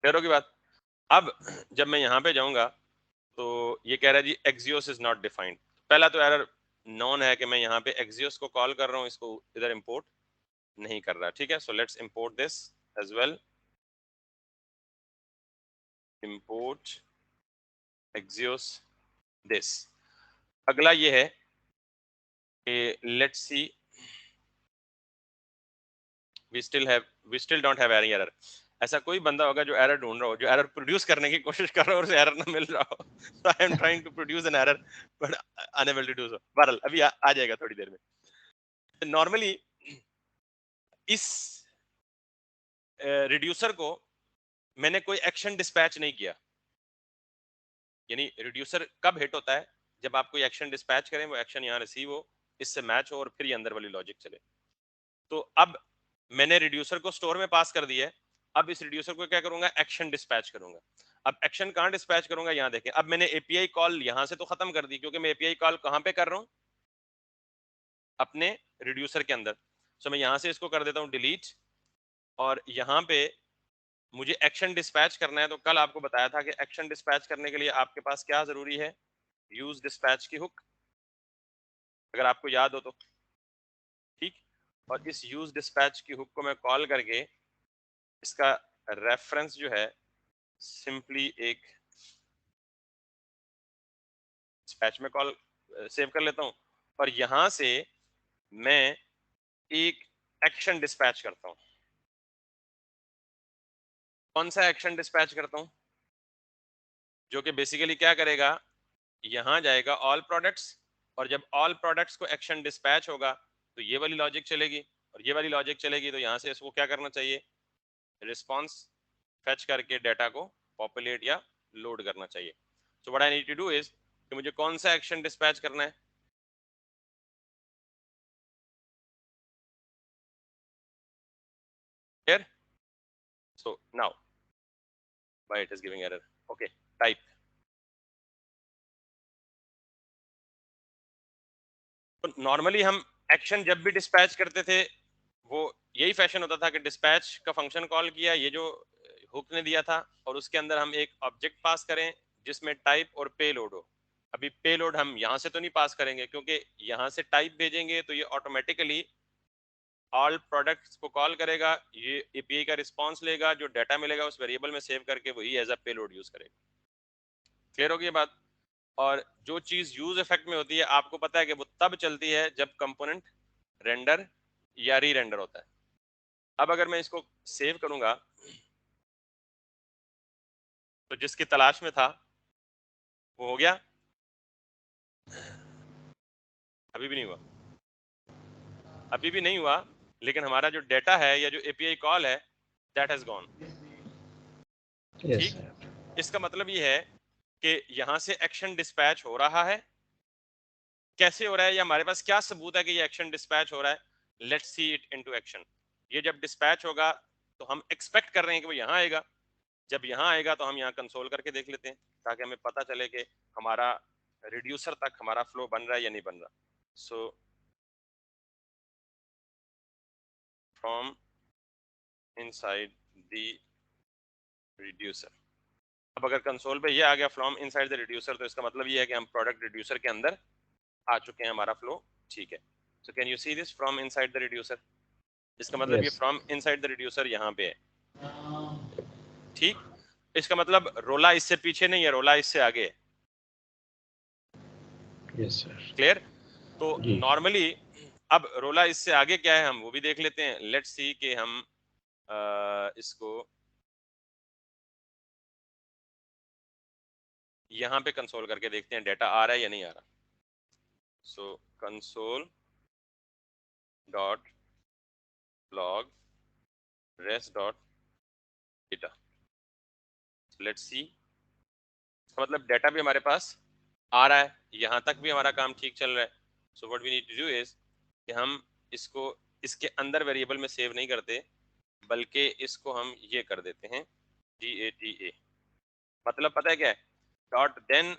क्लियर होगी बात? अब जब मैं यहाँ पे जाऊंगा तो ये कह रहा है जी एक्सियोस इज नॉट डिफाइंड। पहला तो एरर नॉन है कि मैं यहाँ पे एक्सियोस को कॉल कर रहा हूँ, इसको इधर इंपोर्ट नहीं कर रहा। ठीक है, so let's import this as well, import axios this. अगला ये है कि let's see we still don't have any error. ऐसा कोई बंदा होगा जो एरर ढूंढ रहा हो, जो एरर प्रोड्यूस करने की कोशिश कर रहा हो और उसे एरर ना मिल रहा हो। So I am trying to produce an error but unable to do so. बहरहाल अभी आ जाएगा थोड़ी देर में। नॉर्मली इस रिड्यूसर को मैंने कोई एक्शन डिस्पैच नहीं किया, यानी रिड्यूसर कब हिट होता है, जब आप कोई एक्शन डिस्पैच करें, वो एक्शन यहाँ रिसीव हो, इससे मैच हो और फिर ये अंदर वाली लॉजिक चले। तो अब मैंने रिड्यूसर को स्टोर में पास कर दिया है, अब इस रिड्यूसर को क्या करूंगा, एक्शन डिस्पैच करूंगा। अब एक्शन कहाँ डिस्पैच करूंगा, यहाँ देखें, अब मैंने एपीआई कॉल यहाँ से तो खत्म कर दी, क्योंकि मैं एपीआई कॉल कहाँ पे कर रहा हूँ, अपने रिड्यूसर के अंदर। सो मैं यहाँ से इसको कर देता हूँ डिलीट, और यहाँ पे मुझे एक्शन डिस्पैच करना है। तो कल आपको बताया था कि एक्शन डिस्पैच करने के लिए आपके पास क्या जरूरी है, यूज डिस्पैच की हुक, अगर आपको याद हो तो। ठीक, और इस यूज डिस्पैच की हुक को मैं कॉल करके इसका रेफरेंस जो है सिंपली एक डिस्पैच में कॉल सेव कर लेता हूं, और यहां से मैं एक एक्शन डिस्पैच करता हूं। कौन सा एक्शन डिस्पैच करता हूं, जो कि बेसिकली क्या करेगा, यहां जाएगा ऑल प्रोडक्ट्स, और जब ऑल प्रोडक्ट्स को एक्शन डिस्पैच होगा तो ये वाली लॉजिक चलेगी, और ये वाली लॉजिक चलेगी तो यहां से इसको क्या करना चाहिए, रिस्पॉन्स फेच करके डाटा को पॉपुलेट या लोड करना चाहिए। So what I need to do is कि मुझे कौन सा एक्शन डिस्पैच करना है, here, so now why it is giving error, okay, type। तो नॉर्मली हम एक्शन जब भी डिस्पैच करते थे वो यही फैशन होता था कि डिस्पैच का फंक्शन कॉल किया, ये जो हुक ने दिया था, और उसके अंदर हम एक ऑब्जेक्ट पास करें जिसमें टाइप और पेलोड हो। अभी पेलोड हम यहाँ से तो नहीं पास करेंगे, क्योंकि यहाँ से टाइप भेजेंगे तो ये ऑटोमेटिकली ऑल प्रोडक्ट्स को कॉल करेगा, ये एपीआई का रिस्पॉन्स लेगा, जो डाटा मिलेगा उस वेरिएबल में सेव करके वही एज अ पेलोड यूज करेगा। क्लियर होगी ये बात? और जो चीज यूज इफेक्ट में होती है आपको पता है कि वो तब चलती है जब कंपोनेंट रेंडर या री रेंडर होता है। अब अगर मैं इसको सेव करूंगा तो जिसकी तलाश में था वो हो गया, अभी भी नहीं हुआ। अभी भी नहीं हुआ, लेकिन हमारा जो डेटा है या जो एपीआई कॉल है दैट हैज गॉन। ठीक, इसका मतलब ये है कि यहां से एक्शन डिस्पैच हो रहा है। कैसे हो रहा है, या हमारे पास क्या सबूत है कि ये एक्शन डिस्पैच हो रहा है? Let's see it into action. ये जब डिस्पैच होगा तो हम एक्सपेक्ट कर रहे हैं कि वो यहाँ आएगा। जब यहाँ आएगा तो हम यहाँ कंसोल करके देख लेते हैं, ताकि हमें पता चले कि हमारा रिड्यूसर तक हमारा फ्लो बन रहा है या नहीं बन रहा। So from inside the reducer, अब अगर कंसोल पे ये आ गया फ्रॉम इनसाइड द रिड्यूसर, तो इसका मतलब ये है कि हम प्रोडक्ट रिड्यूसर के अंदर आ चुके हैं, हमारा फ्लो ठीक है। So can you see this from inside the reducer? इसका मतलब ये फ्रॉम इनसाइड द रिड्यूसर यहाँ पे है। ठीक, इसका मतलब रोला इससे पीछे नहीं है, रोला इससे आगे है। Yes sir. क्लियर? तो नॉर्मली अब रोला इससे आगे क्या है हम वो भी देख लेते हैं। लेट्स सी कि हम इसको यहाँ पे कंसोल करके देखते हैं डेटा आ रहा है या नहीं आ रहा। So console dot log rest dot data, let's see. मतलब डेटा भी हमारे पास आ रहा है, यहाँ तक भी हमारा काम ठीक चल रहा है। So what we need to do is कि हम इसको इसके अंदर वेरिएबल में सेव नहीं करते, बल्कि इसको हम ये कर देते हैं DATA। मतलब पता है क्या है? Dot then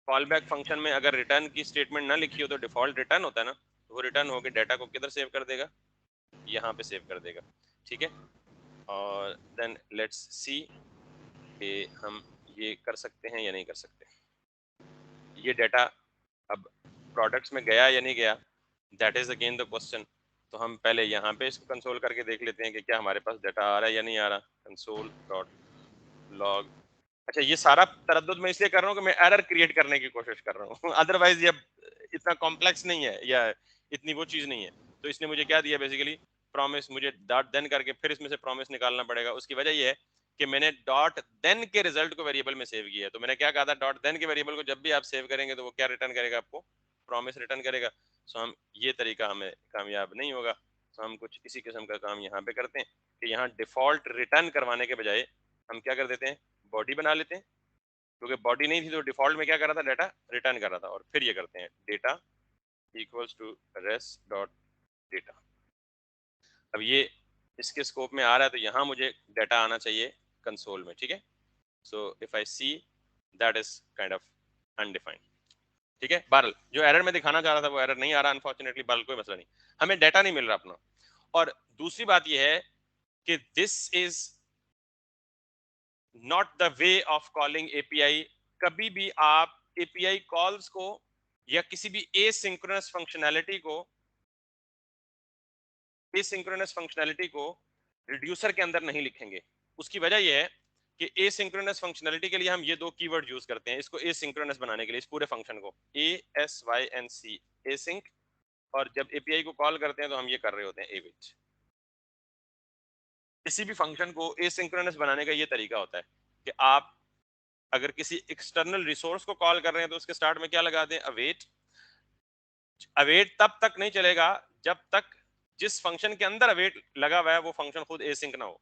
call back function में अगर रिटर्न की स्टेटमेंट ना लिखी हो तो डिफॉल्ट रिटर्न होता है ना, तो वो रिटर्न होकर डेटा को किधर सेव कर देगा? यहाँ पे सेव कर देगा। ठीक है, और देन लेट्स सी कि हम ये कर सकते हैं या नहीं कर सकते। ये डेटा अब प्रोडक्ट्स में गया या नहीं गया, that is again the question. तो हम पहले यहाँ पे इसको कंसोल करके देख लेते हैं कि क्या हमारे पास डेटा आ रहा है या नहीं आ रहा। Console dot log. अच्छा, ये सारा तरद्दुद मैं इसलिए कर रहा हूँ कि मैं एरर क्रिएट करने की कोशिश कर रहा हूँ अदरवाइज ये इतना कॉम्प्लेक्स नहीं है या इतनी वो चीज नहीं है। तो इसने मुझे क्या दिया बेसिकली, प्रॉमिस। मुझे डॉट देन करके फिर इसमें से प्रॉमिस निकालना पड़ेगा। उसकी वजह ये है कि मैंने डॉट देन के रिजल्ट को वेरिएबल में सेव किया है। तो मैंने क्या कहा था, डॉट देन के वेरिएबल को जब भी आप सेव करेंगे तो वो क्या रिटर्न करेगा? आपको प्रॉमिस रिटर्न करेगा। सो हम ये तरीका हमें कामयाब नहीं होगा। तो हम कुछ इसी किस्म का काम यहाँ पे करते हैं कि यहाँ डिफॉल्ट रिटर्न करवाने के बजाय हम क्या कर देते हैं, बॉडी बना लेते हैं। क्योंकि बॉडी नहीं थी तो डिफॉल्ट में क्या कर रहा था, डाटा रिटर्न कर रहा था। और फिर ये करते हैं data equals to rest dot data. अब ये इसके स्कोप में आ रहा है, तो यहाँ मुझे डाटा आना चाहिए कंसोल में। ठीक है, so if I see that is kind of undefined. ठीक है, बहरहाल जो एरर मैं दिखाना चाह रहा था वो एरर नहीं आ रहा अनफॉर्चुनेटली। बहरहाल कोई मसला नहीं, हमें डाटा नहीं मिल रहा अपना। और दूसरी बात ये है कि this is not the way of calling API. कभी भी आप एपीआई कॉल्स को या किसी भी एसिंक्रोनस फंक्शनैलिटी को रिड्यूसर के अंदर नहीं लिखेंगे। उसकी वजह यह है कि एसिंक्रोनस फंक्शनैलिटी के लिए हम ये दो कीवर्ड यूज करते हैं इसको एसिंक्रोनस बनाने के लिए, इस पूरे फंक्शन को ASYNC एसिंक। और जब एपीआई को कॉल करते हैं तो हम ये कर रहे होते हैं एविट। किसी भी फंक्शन को एसिंक्रोनस बनाने का ये तरीका होता है कि आप अगर किसी एक्सटर्नल रिसोर्स को कॉल कर रहे हैं तो उसके स्टार्ट में क्या लगा दें, अवेट। अवेट तब तक नहीं चलेगा जब तक जिस फंक्शन के अंदर अवेट लगा हुआ है वो फंक्शन खुद एसिंक ना हो।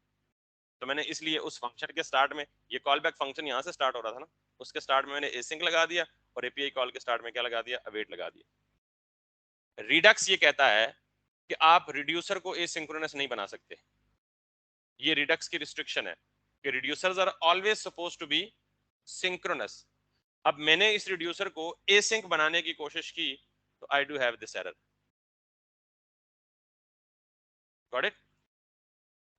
तो मैंने इसलिए उस फंक्शन के स्टार्ट में, ये कॉल बैक फंक्शन यहाँ से स्टार्ट हो रहा था ना, उसके स्टार्ट में मैंने एसिंक लगा दिया और एपीआई कॉल के स्टार्ट में क्या लगा दिया, अवेट लगा दिया। रिडक्स ये कहता है कि आप रिड्यूसर को एसिंक्रोनस नहीं बना सकते। ये रिडक्स की रिस्ट्रिक्शन है कि reducers are always supposed to be synchronous. अब मैंने इस रिड्यूसर को एसिंक बनाने की कोशिश की तो I do have this error. Got it?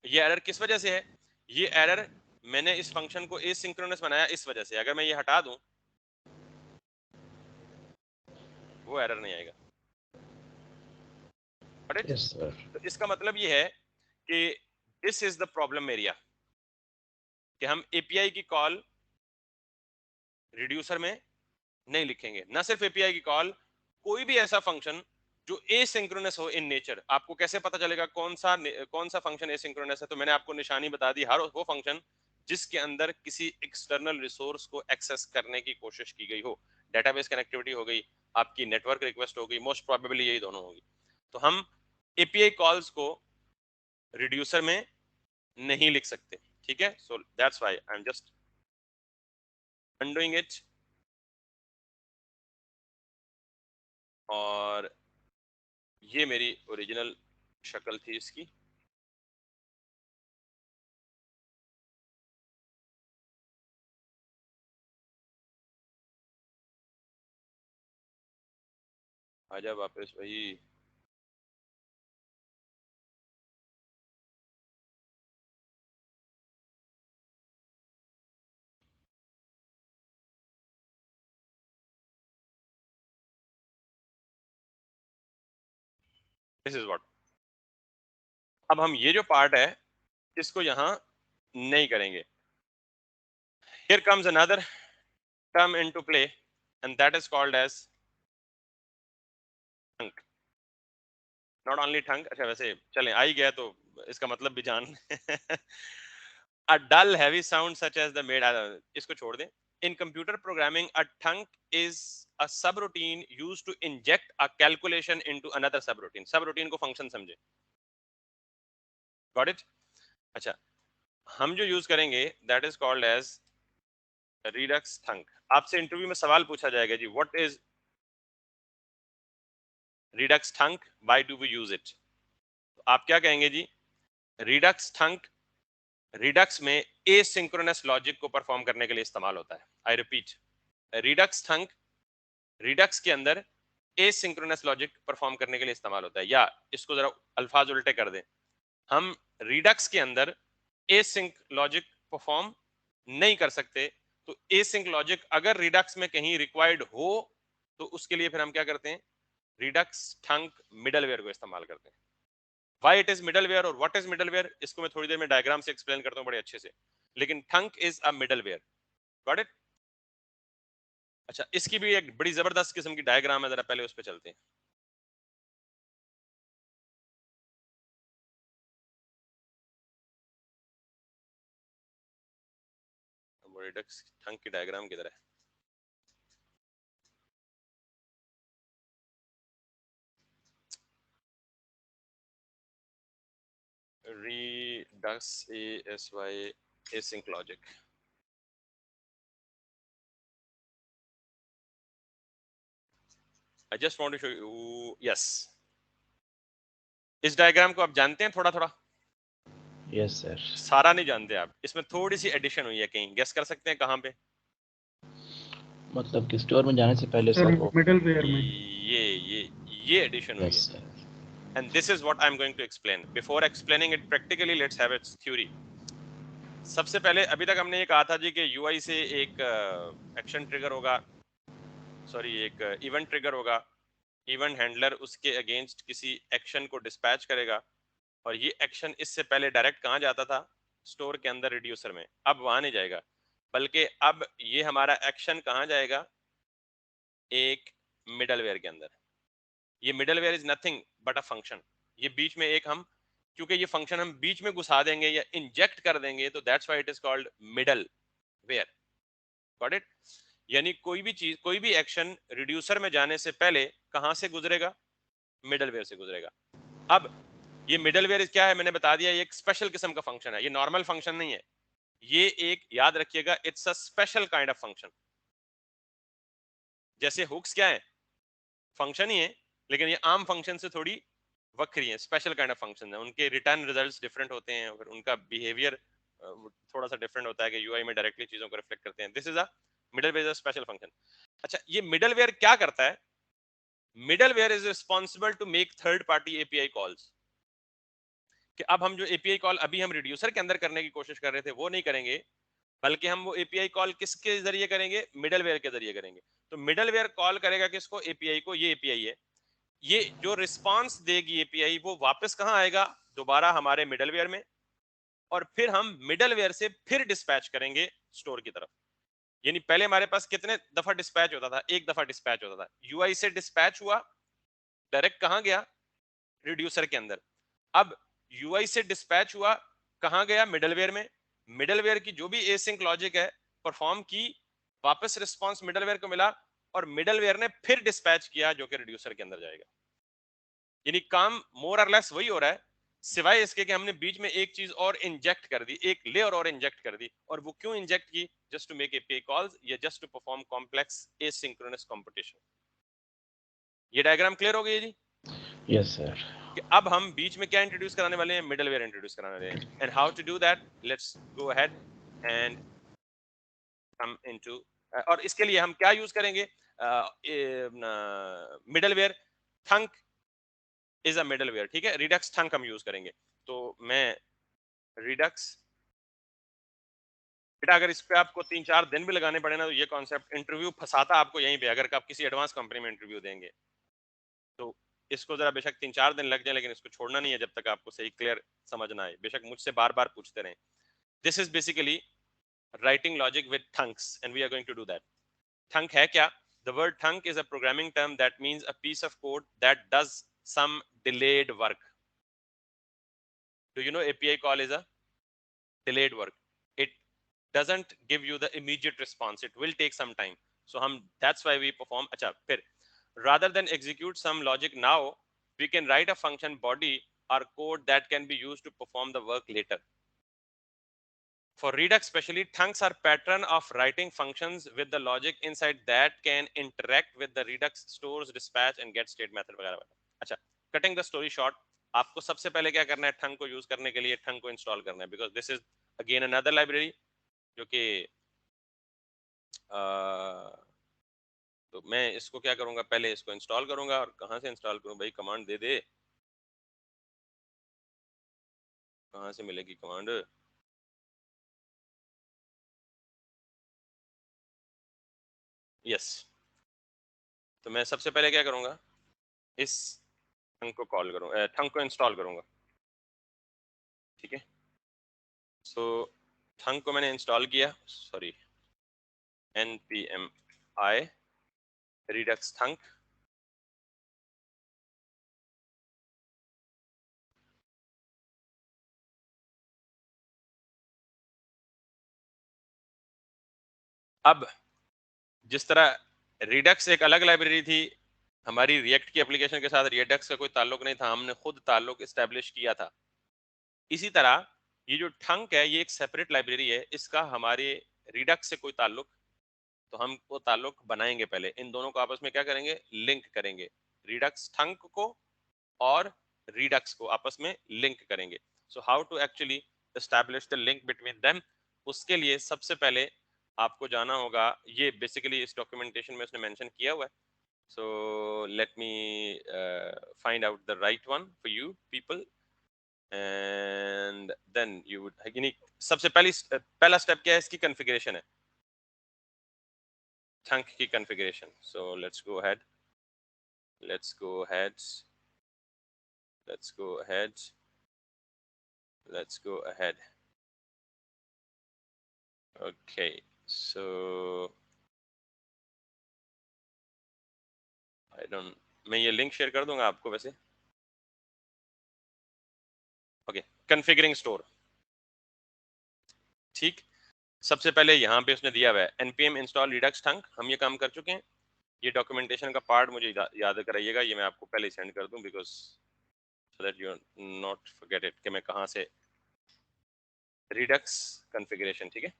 ये एरर किस वजह से है? ये एरर मैंने इस फंक्शन को एसिंक्रोनस बनाया इस वजह से। अगर मैं ये हटा दूं वो एरर नहीं आएगा। Got it? Yes sir. तो इसका मतलब ये है कि this is the problem area कि हम एपीआई की कॉल रिड्यूसर में नहीं लिखेंगे। ना सिर्फ एपीआई की कॉल, कोई भी ऐसा फंक्शन जो एसिंक्रोनस हो इन नेचर। आपको कैसे पता चलेगा कौन सा फंक्शन एसिंक्रोनस है? तो मैंने आपको निशानी बता दी, हर वो फंक्शन जिसके अंदर किसी एक्सटर्नल रिसोर्स को एक्सेस करने की कोशिश की गई हो। डेटाबेस कनेक्टिविटी हो गई, आपकी नेटवर्क रिक्वेस्ट हो गई, मोस्ट प्रोबेबली यही दोनों होगी। तो हम एपीआई कॉल्स को रिड्यूसर में नहीं लिख सकते, ठीक है। So that's why I am just undoing it. और ये मेरी ओरिजिनल शक्ल थी इसकी। आजा वापस भाई। This is what. अब हम ये जो पार्ट है इसको यहां नहीं करेंगे। Here comes another term into play and that is called as tongue. Not only tongue, अच्छा वैसे चलें आ ही गया तो इसका मतलब भी जान A dull heavy sound such as the made, इसको छोड़ दें। In computer programming, a tongue is a subroutine used to inject a calculation into another subroutine. Subroutine को function समझे। Got it? अच्छा, हम जो यूज करेंगे that is called as redux tongue. आपसे इंटरव्यू में सवाल पूछा जाएगा जी, what is redux tongue? Why do we use it? आप क्या कहेंगे जी? redux tongue redux में asynchronous लॉजिक को परफॉर्म करने के लिए इस्तेमाल होता है। I repeat, redux tongue redux के अंदर asynchronous लॉजिक परफॉर्म करने के लिए इस्तेमाल होता है। या इसको जरा अल्फाज उल्टे कर दें, हम redux के अंदर async लॉजिक परफॉर्म नहीं कर सकते, तो async लॉजिक अगर redux में कहीं रिक्वायर्ड हो तो उसके लिए फिर हम क्या करते हैं? redux tongue मिडलवेयर को इस्तेमाल करते हैं। Why it is middleware और what is middleware इसको मैं थोड़ी देर में डायग्राम से एक्सप्लेन करता हूँ बड़े अच्छे से, लेकिन tongue is a middleware. Got it? अच्छा, इसकी भी एक बड़ी जबरदस्त किस्म की डायग्राम है, जरा पहले उस पर चलते हैं। redux tongue की डायग्राम किधर है? redux asy async logic। I just want to show you, yes, इस डायग्राम को आप जानते हैं थोड़ा थोड़ा? Yes sir. सारा नहीं जानते आप, इसमें थोड़ी सी एडिशन हुई है, कहीं गेस कर सकते हैं कहाँ पे? मतलब कि स्टोर में जाने से पहले सर वो मिडलवेयर में। ये एडिशन हुई है। Yes sir. And this is what I'm going to explain. Before explaining it practically, let's have its theory. सबसे पहले अभी तक हमने ये कहा था जी कि UI से एक एक्शन ट्रिगर होगा, सॉरी एक इवेंट ट्रिगर होगा, इवेंट हैंडलर उसके अगेंस्ट किसी एक्शन को डिस्पैच करेगा, और ये एक्शन इससे पहले डायरेक्ट कहाँ जाता था? स्टोर के अंदर रिड्यूसर में। अब वहां नहीं जाएगा, बल्कि अब ये हमारा एक्शन कहाँ जाएगा? एक मिडलवेयर के अंदर। ये middleware is nothing but a function. ये बीच में एक हम, क्योंकि ये फंक्शन हम बीच में घुसा देंगे या इंजेक्ट कर देंगे, तो that's why it is called middleware. Got it? यानी कोई भी चीज, कोई भी एक्शन रिड्यूसर में जाने से पहले कहां से गुजरेगा? मिडलवेयर से गुजरेगा। अब ये मिडलवेयर क्या है? मैंने बता दिया, ये एक स्पेशल किस्म का फंक्शन है, ये नॉर्मल फंक्शन नहीं है। ये एक, याद रखिएगा, it's a special kind of function. जैसे हुक्स क्या है? फंक्शन ही है, लेकिन ये आम फंक्शन से थोड़ी वक्री है, स्पेशल काइंड ऑफ फंक्शन है। उनके रिटर्न रिजल्ट्स डिफरेंट होते हैं, फिर उनका बिहेवियर थोड़ा सा डिफरेंट होता है कि यूआई में डायरेक्टली चीजों को रिफ्लेक्ट करते हैं। This is a middleware special function. अच्छा, ये मिडलवेयर क्या करता है? Middleware is responsible to make third party API calls. कि अब हम जो एपीआई कॉल अभी हम रिड्यूसर के अंदर करने की कोशिश कर रहे थे वो नहीं करेंगे, बल्कि हम वो एपीआई कॉल किसके जरिए करेंगे? मिडलवेयर के जरिए करेंगे। तो मिडलवेयर कॉल करेगा किसको? एपीआई को। ये एपीआई है, ये जो रिस्पांस देगी एपीआई वो वापस कहां आएगा? दोबारा हमारे मिडलवेयर में, और फिर हम मिडलवेयर से फिर डिस्पैच करेंगे स्टोर की तरफ। यानी पहले हमारे पास कितने दफा डिस्पैच होता था? एक दफा डिस्पैच होता था। यूआई से डिस्पैच हुआ, डायरेक्ट कहां गया? रिड्यूसर के अंदर। अब यूआई से डिस्पैच हुआ, कहां गया? मिडलवेयर में। मिडलवेयर की जो भी एसिंक लॉजिक है परफॉर्म की, वापस रिस्पांस मिडलवेयर को मिला, और मिडलवेयर ने फिर डिस्पैच किया जो कि रिड्यूसर के अंदर जाएगा। यानी काम मोर और लेस वही हो रहा है, सिवाय इसके कि हमने बीच में एक चीज और इंजेक्ट कर दी, एक लेयर और इंजेक्ट कर दी। और वो क्यों इंजेक्ट की? Just to make API calls या just to perform complex asynchronous computation. ये डायग्राम क्लियर हो गई जी? Yes sir. कि अब हम बीच में क्या इंट्रोड्यूस कराने वाले हैं? मिडलवेयर इंट्रोड्यूस कराने वाले हैं। And how to do that, let's go ahead and come into. और इसके लिए हम क्या यूज करेंगे? Middleware thunk is a middleware, ठीक है। रिडक्स थंक हम यूज करेंगे। तो मैं रिडक्स, बेटा अगर इस पे आपको 3-4 दिन भी लगाने पड़े ना, तो ये कॉन्सेप्ट इंटरव्यू फंसाता आपको यहीं पे, अगर आप किसी एडवांस कंपनी में इंटरव्यू देंगे तो इसको जरा बेशक 3-4 दिन लग जाए, लेकिन इसको छोड़ना नहीं है जब तक आपको सही क्लियर समझ ना आए। बेशक मुझसे बार बार पूछते रहें। This is basically writing logic with thunks and we are going to do that. Thunk है क्या? The word thunk is a programming term that means a piece of code that does some delayed work. Do you know API call is a delayed work? It doesn't give you the immediate response, it will take some time. So that's why we perform, acha fir rather than execute some logic now, we can write a function body or code that can be used to perform the work later. For Redux especially, thunks are pattern of writing functions with the logic inside that can interact with the Redux stores, dispatch and get state method वगैरह वगैरह। अच्छा, cutting the story short, आपको सबसे पहले क्या करना है? थंक को यूज करने के लिए थंक को इंस्टॉल करना है, because this is again another library जो कि तो मैं इसको क्या करूंगा, पहले इसको इंस्टॉल करूंगा। और कहाँ से इंस्टॉल करूं भाई? कमांड दे दे, कहाँ से मिलेगी कमांड? यस, तो मैं सबसे पहले क्या करूंगा, इस थंक को कॉल करूंगा, थंक को इंस्टॉल करूंगा, ठीक है। सो थंक को मैंने इंस्टॉल किया, sorry npm i redux thunk। अब जिस तरह रिडक्स एक अलग लाइब्रेरी थी हमारी रिएक्ट की एप्लीकेशन के साथ, रिडक्स का कोई ताल्लुक नहीं था, हमने खुद ताल्लुक एस्टेब्लिश किया था। इसी तरह ये जो थंक है ये एक सेपरेट लाइब्रेरी है, इसका हमारे रिडक्स से कोई ताल्लुक, तो हम वो ताल्लुक बनाएंगे। पहले इन दोनों को आपस में क्या करेंगे? लिंक करेंगे। रिडक्स थंक को और रिडक्स को आपस में लिंक करेंगे। So how to actually establish the link between them? उसके लिए सबसे पहले आपको जाना होगा, ये बेसिकली इस डॉक्यूमेंटेशन में उसने मेंशन किया हुआ है। So let me find out the right one for you people and then you would, यानी सबसे पहला स्टेप क्या है? इसकी कॉन्फ़िगरेशन है, थंक की configuration. So let's go ahead, let's go ahead, let's go ahead, let's go ahead। Okay, so I don't, मैं ये लिंक शेयर कर दूंगा आपको वैसे। ओके, कॉन्फ़िगरिंग स्टोर, ठीक। सबसे पहले यहाँ पे उसने दिया हुआ है npm install redux thunk, हम ये काम कर चुके हैं। ये डॉक्यूमेंटेशन का पार्ट मुझे याद कराइएगा, ये मैं आपको पहले सेंड कर दूं, because so that you not forget it कि मैं कहाँ से। रिडक्स कॉन्फ़िगरेशन, ठीक है,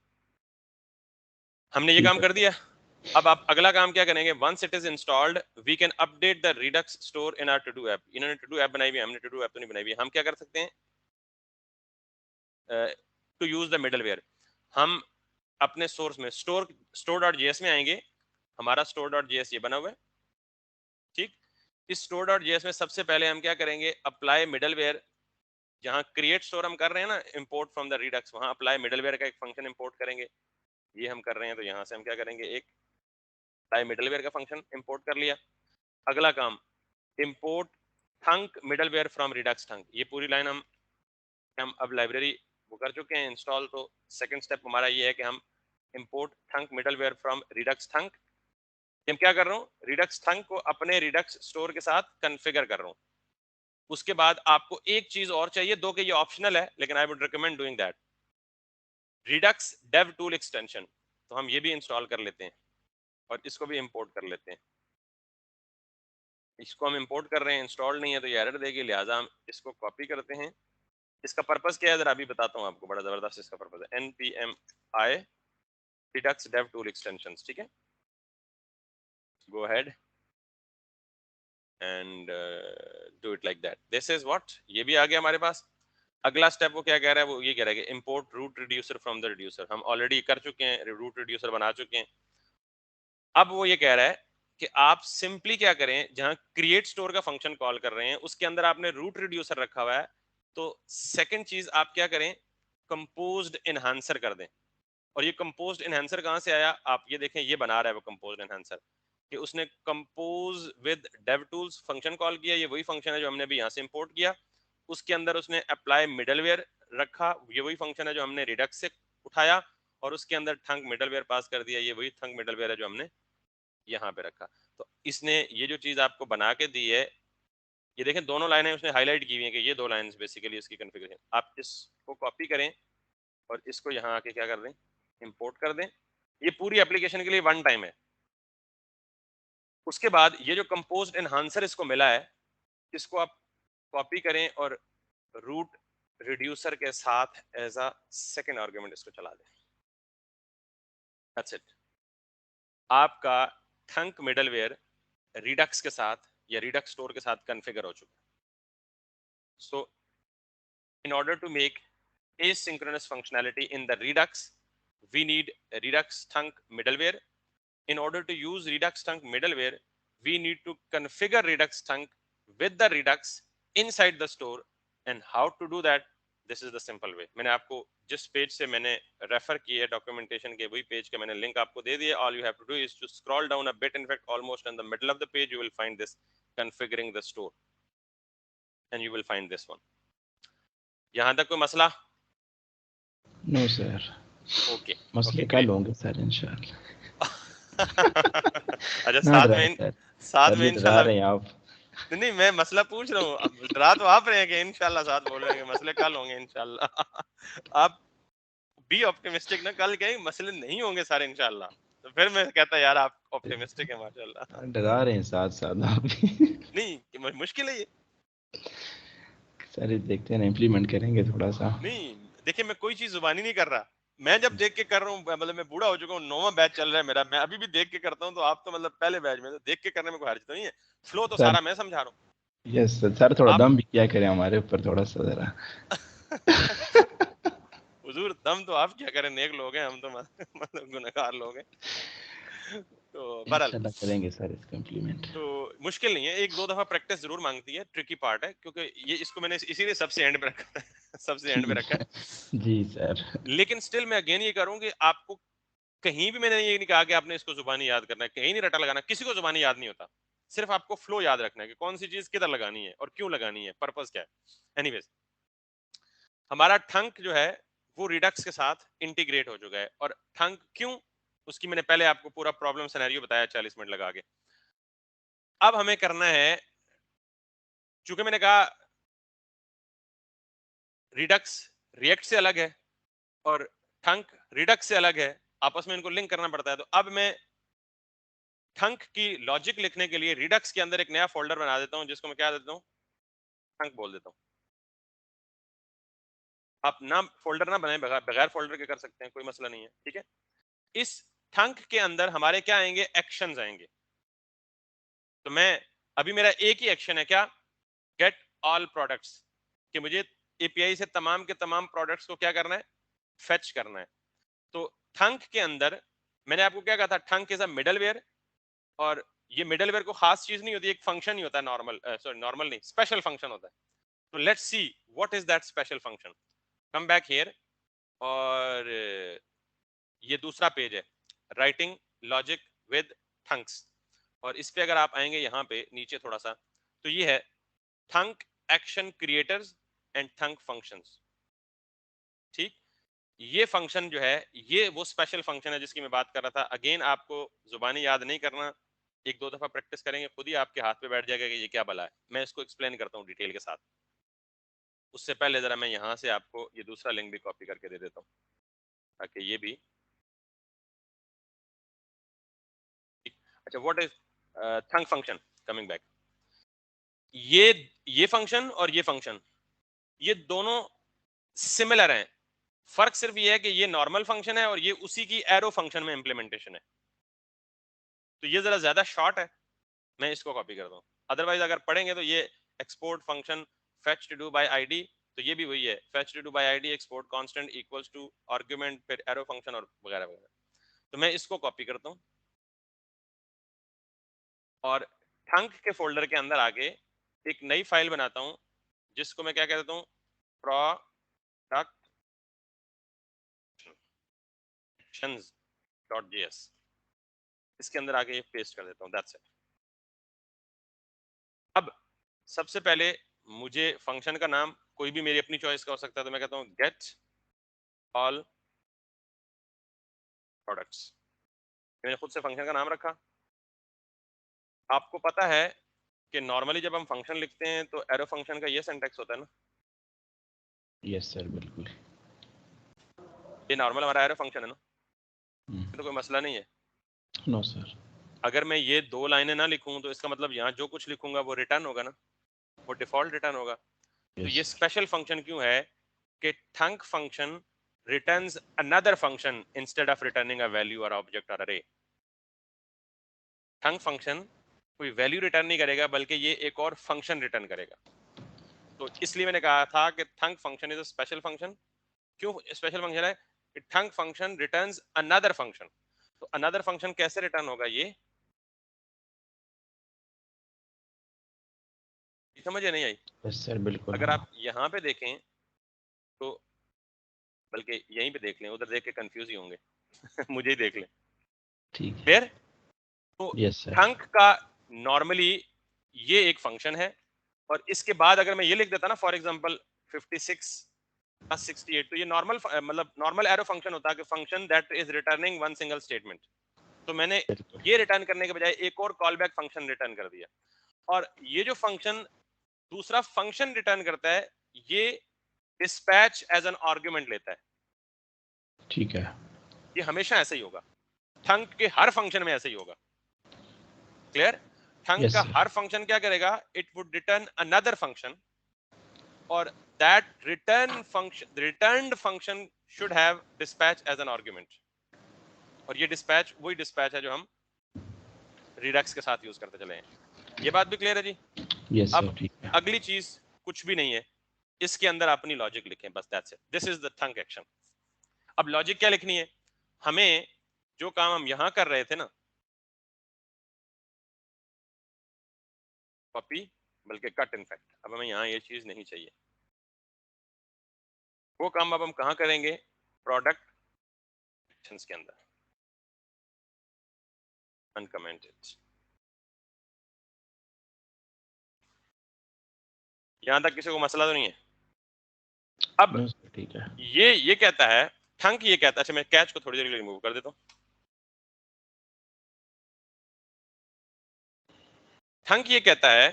हमने ये काम कर दिया। अब आप अगला काम क्या करेंगे? Once it is installed we can update the Redux store in our to do app. इन्होंने टू डू ऐप बनाई हुई है, हमने टू डू ऐप तो नहीं बनाई हुई है। हम क्या कर सकते हैं? टू यूज द मिडलवेयर, हम अपने सोर्स में store.js में आएंगे। हमारा store.js ये बना हुआ है, ठीक। इस store.js में सबसे पहले हम क्या करेंगे? Apply middleware. जहां क्रिएट स्टोर हम कर रहे हैं ना, इंपोर्ट फ्रॉम द रिडक्स, वहां अप्लाई मिडलवेयर का एक फंक्शन इंपोर्ट करेंगे। ये हम कर रहे हैं, तो यहां से हम क्या करेंगे? एक अप्लाई मिडलवेयर का फंक्शन इंपोर्ट कर लिया। अगला काम, import thunk middleware from Redux thunk. ये पूरी लाइन हम अब लाइब्रेरी वो कर चुके हैं इंस्टॉल। तो सेकंड स्टेप हमारा ये है कि हम import thunk middleware from Redux thunk. हम क्या कर रहा हूँ? रिडक्स थंक को अपने रिडक्स स्टोर के साथ कॉन्फ़िगर कर रहा हूँ। उसके बाद आपको एक चीज और चाहिए, दो के ये ऑप्शनल है, लेकिन I would recommend doing that, Redux dev tool extension. तो हम ये भी इंस्टॉल कर लेते हैं और इसको भी इंपोर्ट कर लेते हैं। इसको हम इंपोर्ट कर रहे हैं, इंस्टॉल नहीं है तो ये एरर देगी, लिहाजा हम इसको कॉपी करते हैं। इसका पर्पस क्या है जरा अभी बताता हूँ आपको, बड़ा जबरदस्त इसका पर्पस है, npmi redux dev tool extensions, ठीक है। गो ahead and do it like that, this is what, ये भी आ गया हमारे पास। अगला स्टेप वो क्या कह रहा है, वो ये कह रहा है कि import root reducer from the reducer, हम ऑलरेडी कर चुके हैं, रूट रिड्यूसर बना चुके हैं। अब वो ये कह रहा है कि आप सिंपली क्या करें, जहां क्रिएट स्टोर का फंक्शन कॉल कर रहे हैं उसके अंदर आपने रूट रिड्यूसर रखा हुआ है, तो सेकंड चीज आप क्या करें, कंपोज्ड एनहांसर कर दें। और ये कंपोज्ड एनहांसर कहां से आया, आप ये देखें, ये बना रहा है वो कंपोज्ड एनहांसर, कि उसने compose with dev tools function call किया, ये वही फंक्शन है जो हमने अभी यहाँ से इंपोर्ट किया। उसके अंदर उसने अप्लाई मिडलवेयर रखा, ये वही फंक्शन है जो हमने रिडक्स से उठाया, और उसके अंदर थंक मिडलवेयर पास कर दिया, ये वही थंक मिडलवेयर है जो हमने यहाँ पे रखा। तो इसने ये जो चीज आपको बना के दी है, ये देखें दोनों लाइनें उसने हाईलाइट की हुई हैं कि ये दो लाइंस बेसिकली इसकी कॉन्फ़िगरेशन। आप इसको कॉपी करें और इसको यहाँ आके क्या कर दें, इंपोर्ट कर दें। ये पूरी एप्लीकेशन के लिए वन टाइम है। उसके बाद ये जो कंपोज्ड एनहांसर इसको मिला है, इसको आप कॉपी करें और रूट रिड्यूसर के साथ एज अ सेकेंड आर्गुमेंट इसको चला दें। दैट्स इट, आपका थंक मिडलवेयर रिडक्स के साथ या रिडक्स स्टोर के साथ कॉन्फ़िगर हो चुका है। सो in order to make asynchronous functionality in the Redux, we need Redux Thunk middleware. In order to use Redux Thunk middleware, we need to configure Redux Thunk with the Redux inside the store. And how to do that? This is the simple way. मैंने आपको जिस page से मैंने refer किया है documentation के, वही page का मैंने लिंक आपको दे दिया। All you have to do is to scroll down a bit. In fact, almost in the middle of the page, you will find this configuring the store, and you will find this one. यहाँ तक कोई मसला? No sir, okay मसले कल होंगे sir इंशाल्लाह। अच्छा, ना साथ डराएं में सर, साथ सर में ये डरा इंशाल्लाह। रहे हैं आप। नहीं नहीं, मैं मसला पूछ रहा हूँ, अब डरा तो आप रहे हैं कि इंशाल्लाह साथ बोल रहे हैं कि मसले कल होंगे इंशाल्लाह। आप बी ऑप्टिमिस्टिक ना, कल कहेंगे मसले नहीं होंगे सारे इंशाल्लाह, तो फिर मैं कहता यार आप ऑप्टिमिस्टिक है माशाल्लाह। डरा रहे हैं साथ साथ आप भी। नहीं मुश्किल है ये। सर ये देखते हैं ना, इम्प्लीमेंट करेंगे थोड़ा सा। नहीं देखिए, मैं कोई चीज जुबानी नहीं कर रहा, मैं जब देख के कर रहा हूँ, मतलब मैं बूढ़ा हो चुका हूँ, 9वां बैच चल रहा है मेरा, मैं अभी भी देख के करता हूँ, तो आप तो मतलब पहले बैच में, तो देख के करने में कोई हर्ज तो नहीं है, फ्लो तो सर सारा मैं समझा रहा यस सर, थोड़ा हूँ दम भी क्या करें हमारे ऊपर थोड़ा सा जरा। हुजूर दम तो आप क्या करें, नेक लोग हैं हम, तो मतलब गुनहगार लोग हैं। तो बहरहाल, इंशाल्लाह करेंगे सर इसको इम्प्लीमेंट। तो मुश्किल नहीं है, एक दो दफा प्रैक्टिस जरूर मांगती है, ट्रिकी पार्ट है, क्योंकि ये इसको मैंने इसीलिए सबसे एंड में रखा है सबसे एंड में रखा है। जी सर। लेकिन स्टिल मैं अगेन ये करूँ कि आपको कहीं भी मैंने ये नहीं कहा कि आपने इसको जुबानी याद करना है, कहीं नहीं रटा लगाना, किसी को जुबानी याद नहीं होता, सिर्फ आपको फ्लो याद रखना है कि कौन सी चीज किधर लगानी है और क्यों लगानी है, पर्पस क्या है। एनीवेज, हमारा ठंक जो है वो रिडक्स के साथ इंटीग्रेट हो चुका है, और ठंक क्यों, उसकी मैंने पहले आपको पूरा प्रॉब्लम सिनेरियो बताया 40 मिनट लगा के। अब हमें करना है, चूंकि मैंने कहा रिडक्स रिएक्ट से अलग है और ठंक रिडक्स से अलग है, आपस में इनको लिंक करना पड़ता है, तो अब मैं ठंक की लॉजिक लिखने के लिए रिडक्स के अंदर एक नया फोल्डर बना देता हूं, जिसको मैं क्या देता हूं, ठंक बोल देता हूं। आप नाम फोल्डर ना बनाए, बगैर फोल्डर के कर सकते हैं, कोई मसला नहीं है, ठीक है। इस ठंक के अंदर हमारे क्या आएंगे, एक्शंस आएंगे। तो मैं अभी मेरा एक ही एक्शन है, क्या, गेट ऑल प्रोडक्ट्स, कि मुझे एपीआई से तमाम के तमाम प्रोडक्ट्स को क्या करना है, फेच करना है। तो ठंक के अंदर मैंने आपको क्या कहा था, ठंक इज अ मिडलवेयर, और ये मिडलवेयर को खास चीज नहीं होती, एक फंक्शन ही होता है, नॉर्मल सॉरी नॉर्मल नहीं, स्पेशल फंक्शन होता है। तो let's see what is that special function. Come back here, और ये दूसरा पेज है, राइटिंग लॉजिक विद थंक्स, और इस पे अगर आप आएंगे यहाँ पे नीचे थोड़ा सा, तो ये है thunk action creators and thunk functions. ठीक, ये फंक्शन जो है, ये वो स्पेशल फंक्शन है जिसकी मैं बात कर रहा था। अगेन आपको जुबानी याद नहीं करना, एक दो दफा प्रैक्टिस करेंगे खुद ही आपके हाथ पे बैठ जाएगा कि ये क्या भला है। मैं इसको एक्सप्लेन करता हूँ डिटेल के साथ, उससे पहले जरा मैं यहाँ से आपको ये दूसरा लिंक भी कॉपी करके दे देता हूँ, ताकि ये भी। अच्छा, what is थंक function, coming back, ये फंक्शन और ये फंक्शन, ये दोनों सिमिलर हैं। फर्क सिर्फ ये है कि ये नॉर्मल फंक्शन है और ये उसी की एरो फंक्शन में इंप्लीमेंटेशन है। तो ये जरा ज्यादा शॉर्ट है, मैं इसको कॉपी करता हूँ। अदरवाइज अगर पढ़ेंगे तो ये export function fetch to do by ID, तो ये भी वही है, fetch to do by ID export constant equals to argument फिर एरो फंक्शन और वगैरह वगैरह। तो मैं इसको कॉपी करता हूँ और थंक के फोल्डर के अंदर आके एक नई फाइल बनाता हूँ जिसको मैं क्या कह देता हूँ, productions.js। इसके अंदर आके पेस्ट कर देता हूँ, दैट्स इट। अब सबसे पहले मुझे फंक्शन का नाम कोई भी मेरी अपनी चॉइस का हो सकता है, तो मैं कहता हूँ गेट ऑल प्रोडक्ट्स। मैंने खुद से फंक्शन का नाम रखा। आपको पता है कि नॉर्मली जब हम फंक्शन लिखते हैं तो एरो फंक्शन का ये सिंटैक्स होता है ना? यस सर, बिल्कुल। ये नॉर्मल हमारा एरो फंक्शन है ना, तो कोई मसला नहीं है। No sir. अगर मैं ये दो लाइनें ना लिखूं तो इसका मतलब यहाँ जो कुछ लिखूंगा वो रिटर्न होगा ना, वो डिफॉल्ट रिटर्न होगा। तो ये स्पेशल फंक्शन क्यों है कि thunk function returns another function instead of returning a value और ऑब्जेक्ट और अरे। थंक फंक्शन कोई वैल्यू रिटर्न नहीं करेगा बल्कि ये एक और फंक्शन रिटर्न करेगा। तो इसलिए मैंने कहा था कि thunk function is a special function. क्यों स्पेशल फंक्शन है? कि thunk function returns another function. तो अनदर फंक्शन कैसे रिटर्न होगा, ये समझ नहीं आई? यस सर, बिल्कुल। अगर आप यहाँ पे देखें तो, बल्कि यहीं पे देख लें, उधर देख के कंफ्यूज ही होंगे मुझे ही देख लें ठीक है। फिर। तो यस सर। थंक का नॉर्मली ये एक फंक्शन है और इसके बाद अगर मैं ये लिख देता ना, फॉर एग्जांपल 56 + 68, तो ये नॉर्मल मतलब नॉर्मल एरो फंक्शन होता है कि function that is returning one single statement. तो मैंने ये रिटर्न करने के बजाय एक और कॉल बैक फंक्शन रिटर्न कर दिया। और ये जो फंक्शन दूसरा फंक्शन रिटर्न करता है, ये डिस्पैच एज एन आर्गुमेंट लेता है। ठीक है। ये हमेशा ऐसा ही होगा, थंक के हर फंक्शन में ऐसा ही होगा। क्लियर? थंक यस का सर। हर फंक्शन क्या करेगा, it would return another function और that returned function should have dispatch as an argument. और ये डिस्पैच वही डिस्पैच है जो हम रिडक्स के साथ यूज करते चले हैं। ये बात भी क्लियर है जी? यस अब सर, ठीक है। अगली चीज कुछ भी नहीं है, इसके अंदर अपनी लॉजिक लिखें बस, that's it. This is the थंक action. अब लॉजिक क्या लिखनी है हमें? जो काम हम यहां कर रहे थे ना, कॉपी बल्कि कट, इनफैक्ट अब हमें यहां ये चीज नहीं चाहिए। वो काम अब हम कहां करेंगे? प्रोडक्ट एक्शंस के अंदर, अनकमेंटेड। यहां तक किसी को मसला तो नहीं है? अब नो सर, ठीक है। ये कहता है, थंक ये कहता है, अच्छा मैं कैच को थोड़ी देर रिमूव कर देता हूं। थंक ये कहता है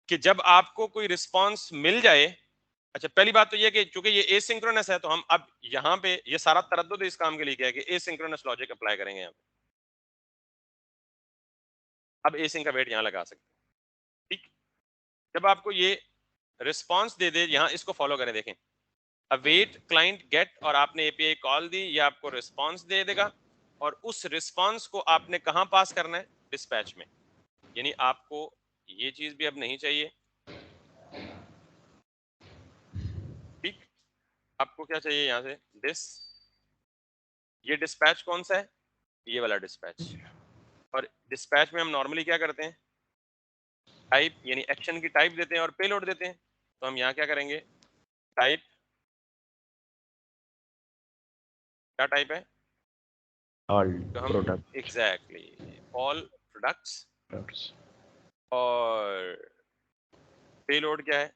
कि जब आपको कोई रिस्पांस मिल जाए, अच्छा पहली बात तो ये कि चूंकि ये एसिंक्रोनस है तो हम अब यहां पे ये सारा तरद्दुद इस काम के लिए क्या है कि एसिंक्रोनस लॉजिक अप्लाई करेंगे यहां पे। अब एसिंक का वेट यहां लगा सकते हैं, ठीक? जब आपको ये रिस्पांस दे दे, यहां इसको फॉलो करें, देखें अवेट क्लाइंट गेट और आपने एपीआई कॉल दी, ये आपको रिस्पांस दे देगा और उस रिस्पांस को आपने कहां पास करना है? डिस्पैच में। यानी आपको ये चीज भी अब नहीं चाहिए, ठीक? आपको क्या चाहिए यहां से? दिस। ये डिस्पैच कौन सा है? ये वाला डिस्पैच। और डिस्पैच में हम नॉर्मली क्या करते हैं? टाइप यानी एक्शन की टाइप देते हैं और पेलोड देते हैं। तो हम यहाँ क्या करेंगे? टाइप, क्या टाइप है? ऑल तो हम product. Exactly all products. Products. और पेलोड क्या है?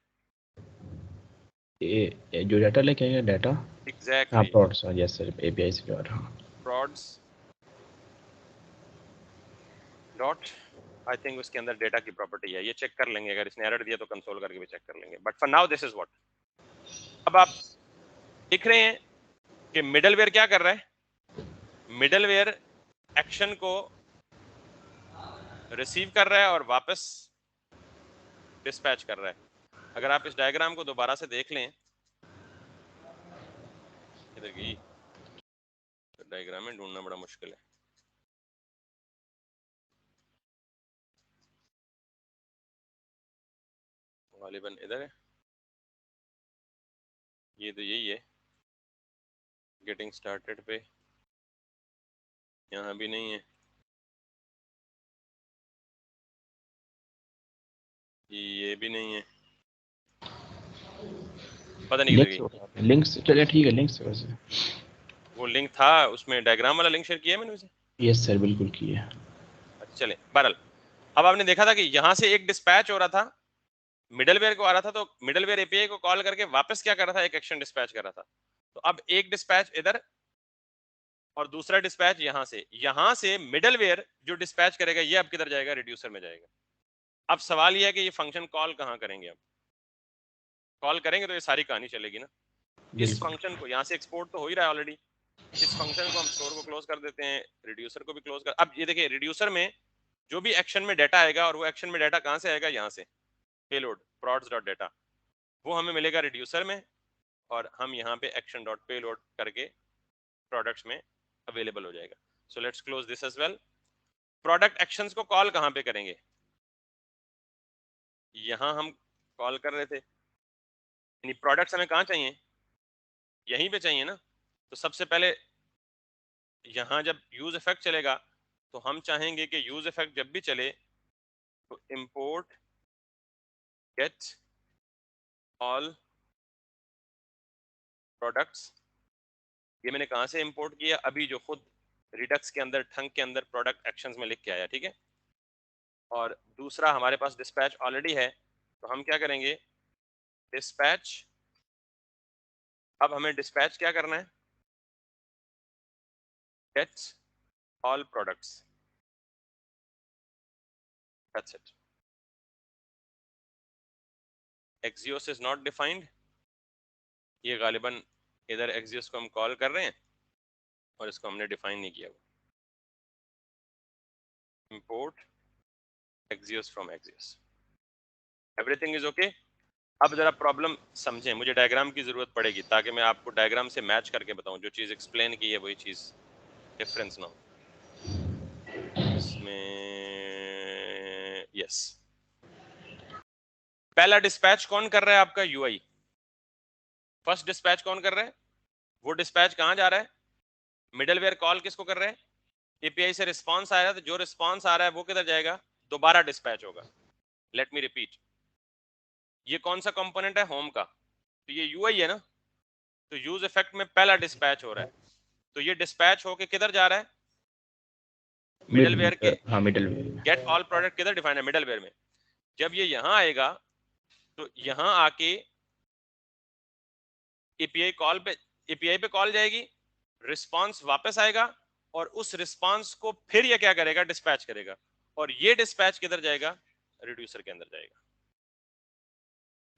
ये जो डाटा लेके आएगा, डाटा। हाँ, एग्जैक्टली प्रोड्स। यस सर, एपीआई से जोड़। हाँ। प्रोड्स डॉट, आई थिंक उसके अंदर डेटा की प्रॉपर्टी है, ये चेक कर लेंगे, अगर इसने एरर दिया तो कंसोल करके भी चेक कर लेंगे, but for now this is what. अब आप देख रहे हैं कि मिडलवेयर क्या कर रहा है? मिडलवेयर एक्शन को रिसीव कर रहा है और वापस डिस्पैच कर रहा है। अगर आप इस डायग्राम को दोबारा से देख लें, इधर गई तो डायग्राम में ढूंढना बड़ा मुश्किल है। गालिबन इधर है, ये तो यही है, गेटिंग स्टार्टेड पे यहाँ भी नहीं है, ये भी नहीं है, पता नहीं किधर गई। लिंक से चले, ठीक है, लिंक से वैसे वो लिंक था उसमें, डायग्राम वाला लिंक शेयर किया मैंने उसे। यस सर, बिल्कुल किया। अच्छा चले, बहरहाल अब आपने देखा था कि यहाँ से एक डिस्पैच हो रहा था, मिडलवेयर को आ रहा था, तो मिडलवेयर एपीआई को कॉल करके वापस क्या कर रहा था, एक एक्शन डिस्पैच कर रहा था। तो अब एक डिस्पैच इधर और दूसरा डिस्पैच यहाँ से मिडलवेयर जो डिस्पैच करेगा ये अब किधर जाएगा, रिड्यूसर में जाएगा। अब सवाल ये है कि ये फंक्शन कॉल कहाँ करेंगे, अब कॉल करेंगे तो ये सारी कहानी चलेगी ना। इस फंक्शन को यहाँ से एक्सपोर्ट तो हो ही रहा है ऑलरेडी, इस फंक्शन को हम स्टोर को क्लोज कर देते हैं, रिड्यूसर को भी क्लोज कर। अब ये देखिए रिड्यूसर में जो भी एक्शन में डाटा आएगा, और वो एक्शन में डाटा कहाँ से आएगा, यहाँ से पेलोड prods.data, वो हमें मिलेगा रिड्यूसर में, और हम यहाँ पे एक्शन डॉट पेलोड करके प्रोडक्ट्स में अवेलेबल हो जाएगा। So let's close this as well. Product actions को कॉल कहाँ पे करेंगे, यहाँ हम कॉल कर रहे थे, यानी प्रोडक्ट्स हमें कहाँ चाहिए, यहीं पे चाहिए ना। तो सबसे पहले यहाँ जब यूज इफेक्ट चलेगा तो हम चाहेंगे कि यूज इफेक्ट जब भी चले तो इंपोर्ट गेट ऑल प्रोडक्ट्स, ये मैंने कहाँ से इंपोर्ट किया, अभी जो खुद रिडक्स के अंदर ठंक के अंदर प्रोडक्ट एक्शंस में लिख के आया, ठीक है। और दूसरा हमारे पास डिस्पैच ऑलरेडी है, तो हम क्या करेंगे, डिस्पैच, अब हमें डिस्पैच क्या करना है, get all products, that's it. Axios is not defined, ये गालिबन इधर एक्सियोस को हम कॉल कर रहे हैं और इसको हमने डिफाइन नहीं किया। Import Axios from Axios, everything is okay. अब जरा प्रॉब्लम समझें, मुझे डायग्राम की जरूरत पड़ेगी ताकि मैं आपको डायग्राम से मैच करके बताऊं, जो चीज एक्सप्लेन की है वही चीज डिफरेंस ना हो इसमें। यस, पहला डिस्पैच कौन कर रहा है, आपका यूआई। फर्स्ट डिस्पैच कौन कर रहा है, वो डिस्पैच कहां जा रहा है, मिडलवेयर कॉल किसको कर रहे हैं, एपीआई से रिस्पांस आ रहा है, तो जो रिस्पांस आ रहा है वो किधर जाएगा, दोबारा डिस्पैच होगा। लेट मी रिपीट, ये कौन सा कंपोनेंट है, होम का, तो ये यूआई है ना, तो यूज इफेक्ट में पहला डिस्पैच हो रहा है, तो ये डिस्पैच होके किधर जा रहा है, मिडलवेयर के, हाँ मिडलवेयर। गेट ऑल प्रोडक्ट किधर डिफाइन है, मिडलवेयर में। जब ये यहां आएगा तो यहां आके एपीआई कॉल पे, एपीआई पे कॉल जाएगी, रिस्पांस वापस आएगा, और उस रिस्पांस को फिर ये क्या करेगा, डिस्पैच करेगा, और ये डिस्पैच किधर जाएगा, रिड्यूसर के अंदर जाएगा,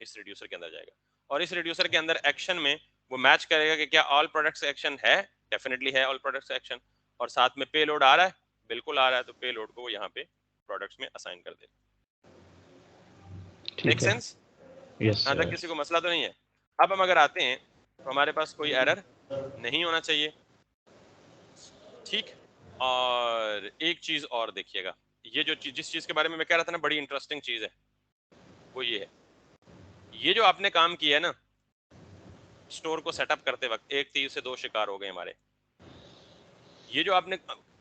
इस रिड्यूसर के अंदर जाएगा, और इस रिड्यूसर के अंदर एक्शन में वो मैच करेगा कि क्या ऑल प्रोडक्ट्स एक्शन है, डेफिनेटली है ऑल प्रोडक्ट्स एक्शन, और साथ में पेलोड आ रहा है, बिल्कुल आ रहा है, तो पेलोड को वो यहाँ पे प्रोडक्ट्स में असाइन कर देगा। मेक सेंस, यहाँ तक किसी को मसला तो नहीं है। अब हम अगर आते हैं तो हमारे पास कोई एरर नहीं होना चाहिए, ठीक। और एक चीज और देखिएगा, ये जो चीज, जिस चीज के बारे में मैं कह रहा था ना, बड़ी इंटरेस्टिंग चीज है, वो ये है, ये जो आपने काम किया है ना स्टोर को सेटअप करते वक्त, एक तीर से दो शिकार हो गए हमारे। ये जो आपने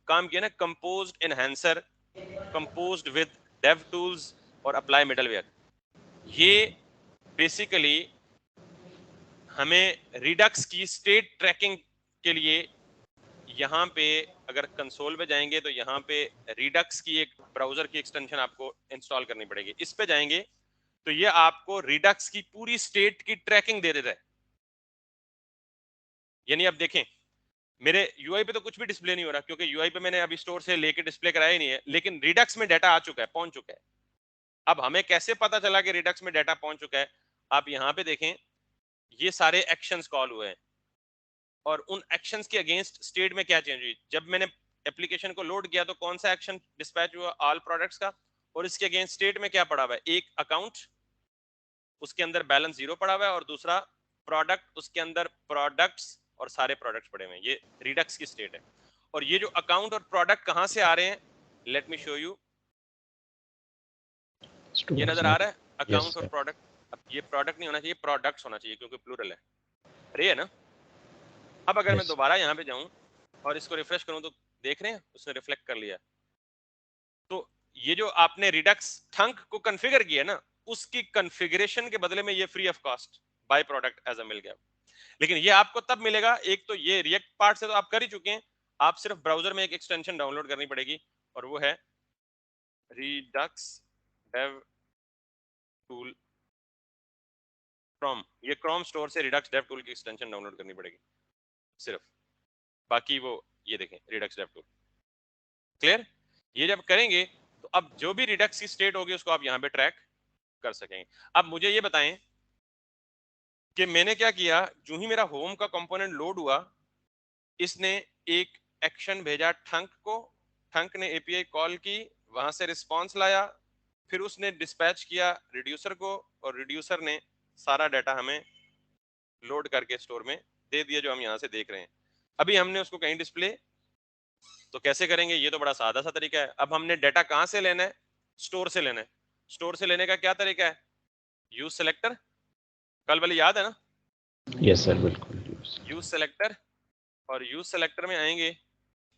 काम किया ना, composed enhancer, composed with dev tools और अप्लाई मिडलवेयर, ये बेसिकली हमें रिडक्स की स्टेट ट्रैकिंग के लिए, यहाँ पे अगर कंसोल पे जाएंगे तो यहाँ पे रिडक्स की एक ब्राउजर की एक्सटेंशन आपको इंस्टॉल करनी पड़ेगी, इस पे जाएंगे तो ये आपको रिडक्स की पूरी स्टेट की ट्रैकिंग दे देता है। यानी अब देखें, मेरे यूआई पे तो कुछ भी डिस्प्ले नहीं हो रहा, क्योंकि यूआई पे मैंने अभी स्टोर से लेके डिस्प्ले कराया ही नहीं है, लेकिन रिडक्स में डाटा आ चुका है, पहुंच चुका है। अब हमें कैसे पता चला कि रिडक्स में डाटा पहुंच चुका है, आप यहाँ पे देखें, ये सारे एक्शंस कॉल हुए हैं, और उन एक्शंस के अगेंस्ट स्टेट में क्या चेंज हुई। जब मैंने एप्लीकेशन को लोड किया तो कौन सा एक्शन डिस्पैच हुआ, ऑल प्रोडक्ट्स का, और इसके अगेंस्ट स्टेट में क्या पड़ा हुआ है, एक अकाउंट उसके अंदर बैलेंस 0 पड़ा हुआ है और दूसरा प्रोडक्ट उसके अंदर प्रोडक्ट्स और सारे प्रोडक्ट्स पड़े हुए हैं। ये रिडक्स की स्टेट है। और ये जो अकाउंट और प्रोडक्ट कहां से आ रहे हैं, लेट मी शो यू। ये नजर आ रहा है अकाउंट और प्रोडक्ट। अब ये प्रोडक्ट नहीं होना चाहिए, प्रोडक्ट्स होना चाहिए क्योंकि प्लूरल है। अरे है ना। अब अगर मैं दोबारा यहाँ पे जाऊं और इसको रिफ्रेश करूं तो देख रहे हैं उसने रिफ्लेक्ट कर लिया। तो ये जो आपने रिडक्स थंक को कॉन्फ़िगर किया ना, उसकी कॉन्फ़िगरेशन के बदले में ये free of cost byproduct as a मिल गया। लेकिन ये आपको तब मिलेगा, एक तो ये रिएक्ट पार्ट से तो आप कर ही चुके हैं, आप सिर्फ ब्राउजर में एक एक्सटेंशन डाउनलोड करनी पड़ेगी और वो है रिडक्स डेव टूल क्रोम। ये क्रोम स्टोर से रिडक्स डेव टूल की एक्सटेंशन डाउनलोड करनी पड़ेगी सिर्फ, बाकी वो ये देखें रिडक्स डेव टूल। क्लियर? ये जब करेंगे तो अब जो भी रिडक्स की स्टेट होगी उसको आप यहाँ पे ट्रैक कर सकेंगे। अब मुझे ये बताएं कि मैंने क्या किया, जो ही मेरा होम का कंपोनेंट लोड हुआ, इसने एक एक्शन भेजा ठंक को, ठंक ने एपीआई कॉल की, वहां से रिस्पांस लाया, फिर उसने डिस्पैच किया रिड्यूसर को और रिड्यूसर ने सारा डाटा हमें लोड करके स्टोर में दे दिया जो हम यहाँ से देख रहे हैं। अभी हमने उसको कहीं डिस्प्ले तो कैसे करेंगे, ये तो बड़ा सादा सा तरीका है। अब हमने डाटा कहां से लेना है, स्टोर से लेना है। स्टोर से लेने का क्या तरीका है, यूज सेलेक्टर, कल वाली याद है ना? यस सर बिल्कुल। यूज सेलेक्टर, और यूज सेलेक्टर में आएंगे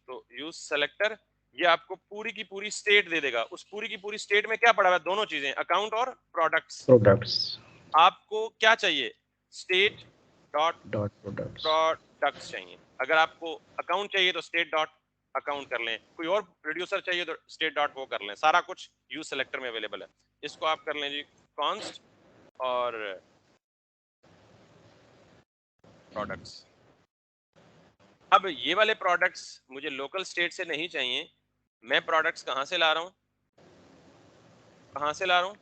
तो यूज सेलेक्टर ये आपको पूरी की पूरी स्टेट दे देगा। उस पूरी की पूरी स्टेट में क्या पड़ा हुआ है, दोनों चीजें, अकाउंट और प्रोडक्ट्स। आपको क्या चाहिए, स्टेट डॉट प्रोडक्ट्स चाहिए। अगर आपको अकाउंट चाहिए तो स्टेट डॉट अकाउंट कर लें, कोई और रिड्यूसर चाहिए तो स्टेट डॉट वो कर लें, सारा कुछ यूज सेलेक्टर में अवेलेबल है। इसको आप कर लें जी कॉन्स्ट और प्रोडक्ट्स। अब ये वाले प्रोडक्ट्स मुझे लोकल स्टेट से नहीं चाहिए, मैं प्रोडक्ट्स कहां से ला रहा हूं, कहां से ला रहा हूं,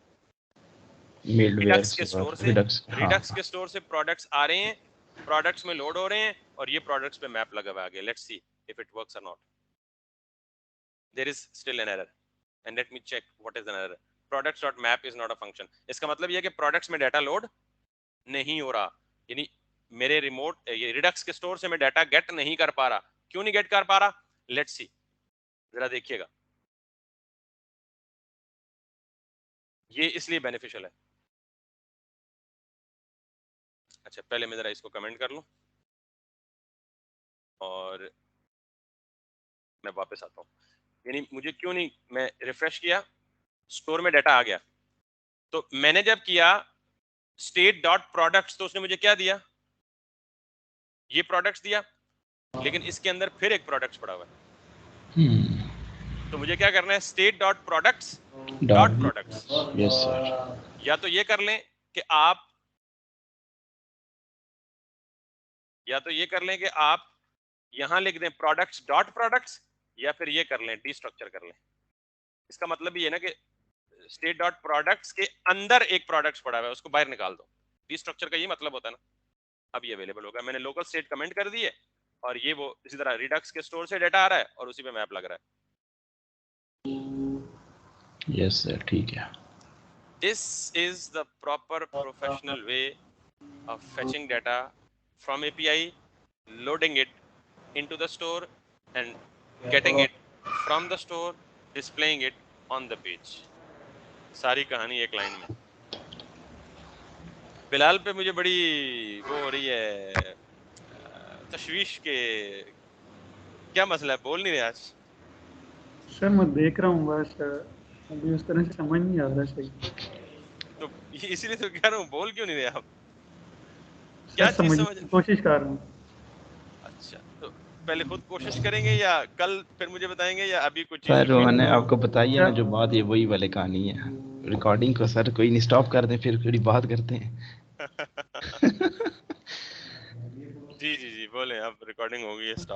रिडक्स के स्टोर से। रिडक्स के स्टोर से प्रोडक्ट्स आ रहे हैं, प्रोडक्ट्स में लोड हो रहे हैं और ये प्रोडक्ट्स पे मैप लगा हुआ है आगे। Let's see if it works और नॉट। There is still an error and let me check what is an error. products.map is not a function। इसका मतलब ये है कि प्रोडक्ट्स में डाटा लोड नहीं हो रहा, यानी मेरे रिमोट ये रिडक्स के स्टोर से मैं डाटा गेट नहीं कर पा रहा। क्यों नहीं गेट कर पा रहा, लेट्स सी, जरा देखिएगा। ये इसलिए बेनिफिशियल है। अच्छा पहले मैं जरा इसको कमेंट कर लूं और मैं वापस आता हूं। यानी मुझे क्यों नहीं, मैं रिफ्रेश किया, स्टोर में डाटा आ गया, तो मैंने जब किया स्टेट डॉट प्रोडक्ट्स तो उसने मुझे क्या दिया, ये प्रोडक्ट्स दिया, लेकिन इसके अंदर फिर एक प्रोडक्ट्स पड़ा हुआ है। तो मुझे क्या करना है, state dot products dot products. Yes sir. या तो ये कर लें कि आप, या तो ये कर लें कि आप यहां लिख दें प्रोडक्ट्स डॉट प्रोडक्ट्स, या फिर ये कर लें डीस्ट्रक्चर कर लें। इसका मतलब ये ना कि स्टेट डॉट प्रोडक्ट्स के अंदर एक प्रोडक्ट्स पड़ा हुआ है, उसको बाहर निकाल दो। डीस्ट्रक्चर का ये मतलब होता है ना। अब ये अवेलेबल होगा, मैंने लोकल स्टेट कमेंट कर दी है और ये वो इसी तरह रिडक्स के स्टोर से डाटा आ रहा है और उसी पे मैप लग रहा है। यस सर ठीक है। This is the proper professional way of fetching data from API, loading it into the store and getting it from the store, displaying it on the page। सारी कहानी एक लाइन में। बिलाल पे मुझे बड़ी वो हो रही है तशवीश के, क्या मसला है, बोल नहीं रहे आज? सर मैं देख रहा हूँ बस, अभी उस तरह से समझ नहीं आ रहा सही। तो इसीलिए तो कह रहा हूँ, बोल क्यों नहीं रहे आप? क्या चीज समझ की कोशिश कर रहा हूँ। अच्छा तो पहले खुद कोशिश करेंगे या कल फिर मुझे बताएंगे, या अभी कुछ सर मैंने आपको बताइए ना जो बात, ये वही वाली कहानी है। रिकॉर्डिंग को सर कोई नहीं स्टॉप कर दे, फिर थोड़ी बात करते हैं। जी जी जी बोले, अब रिकॉर्डिंग हो गई है स्टॉप।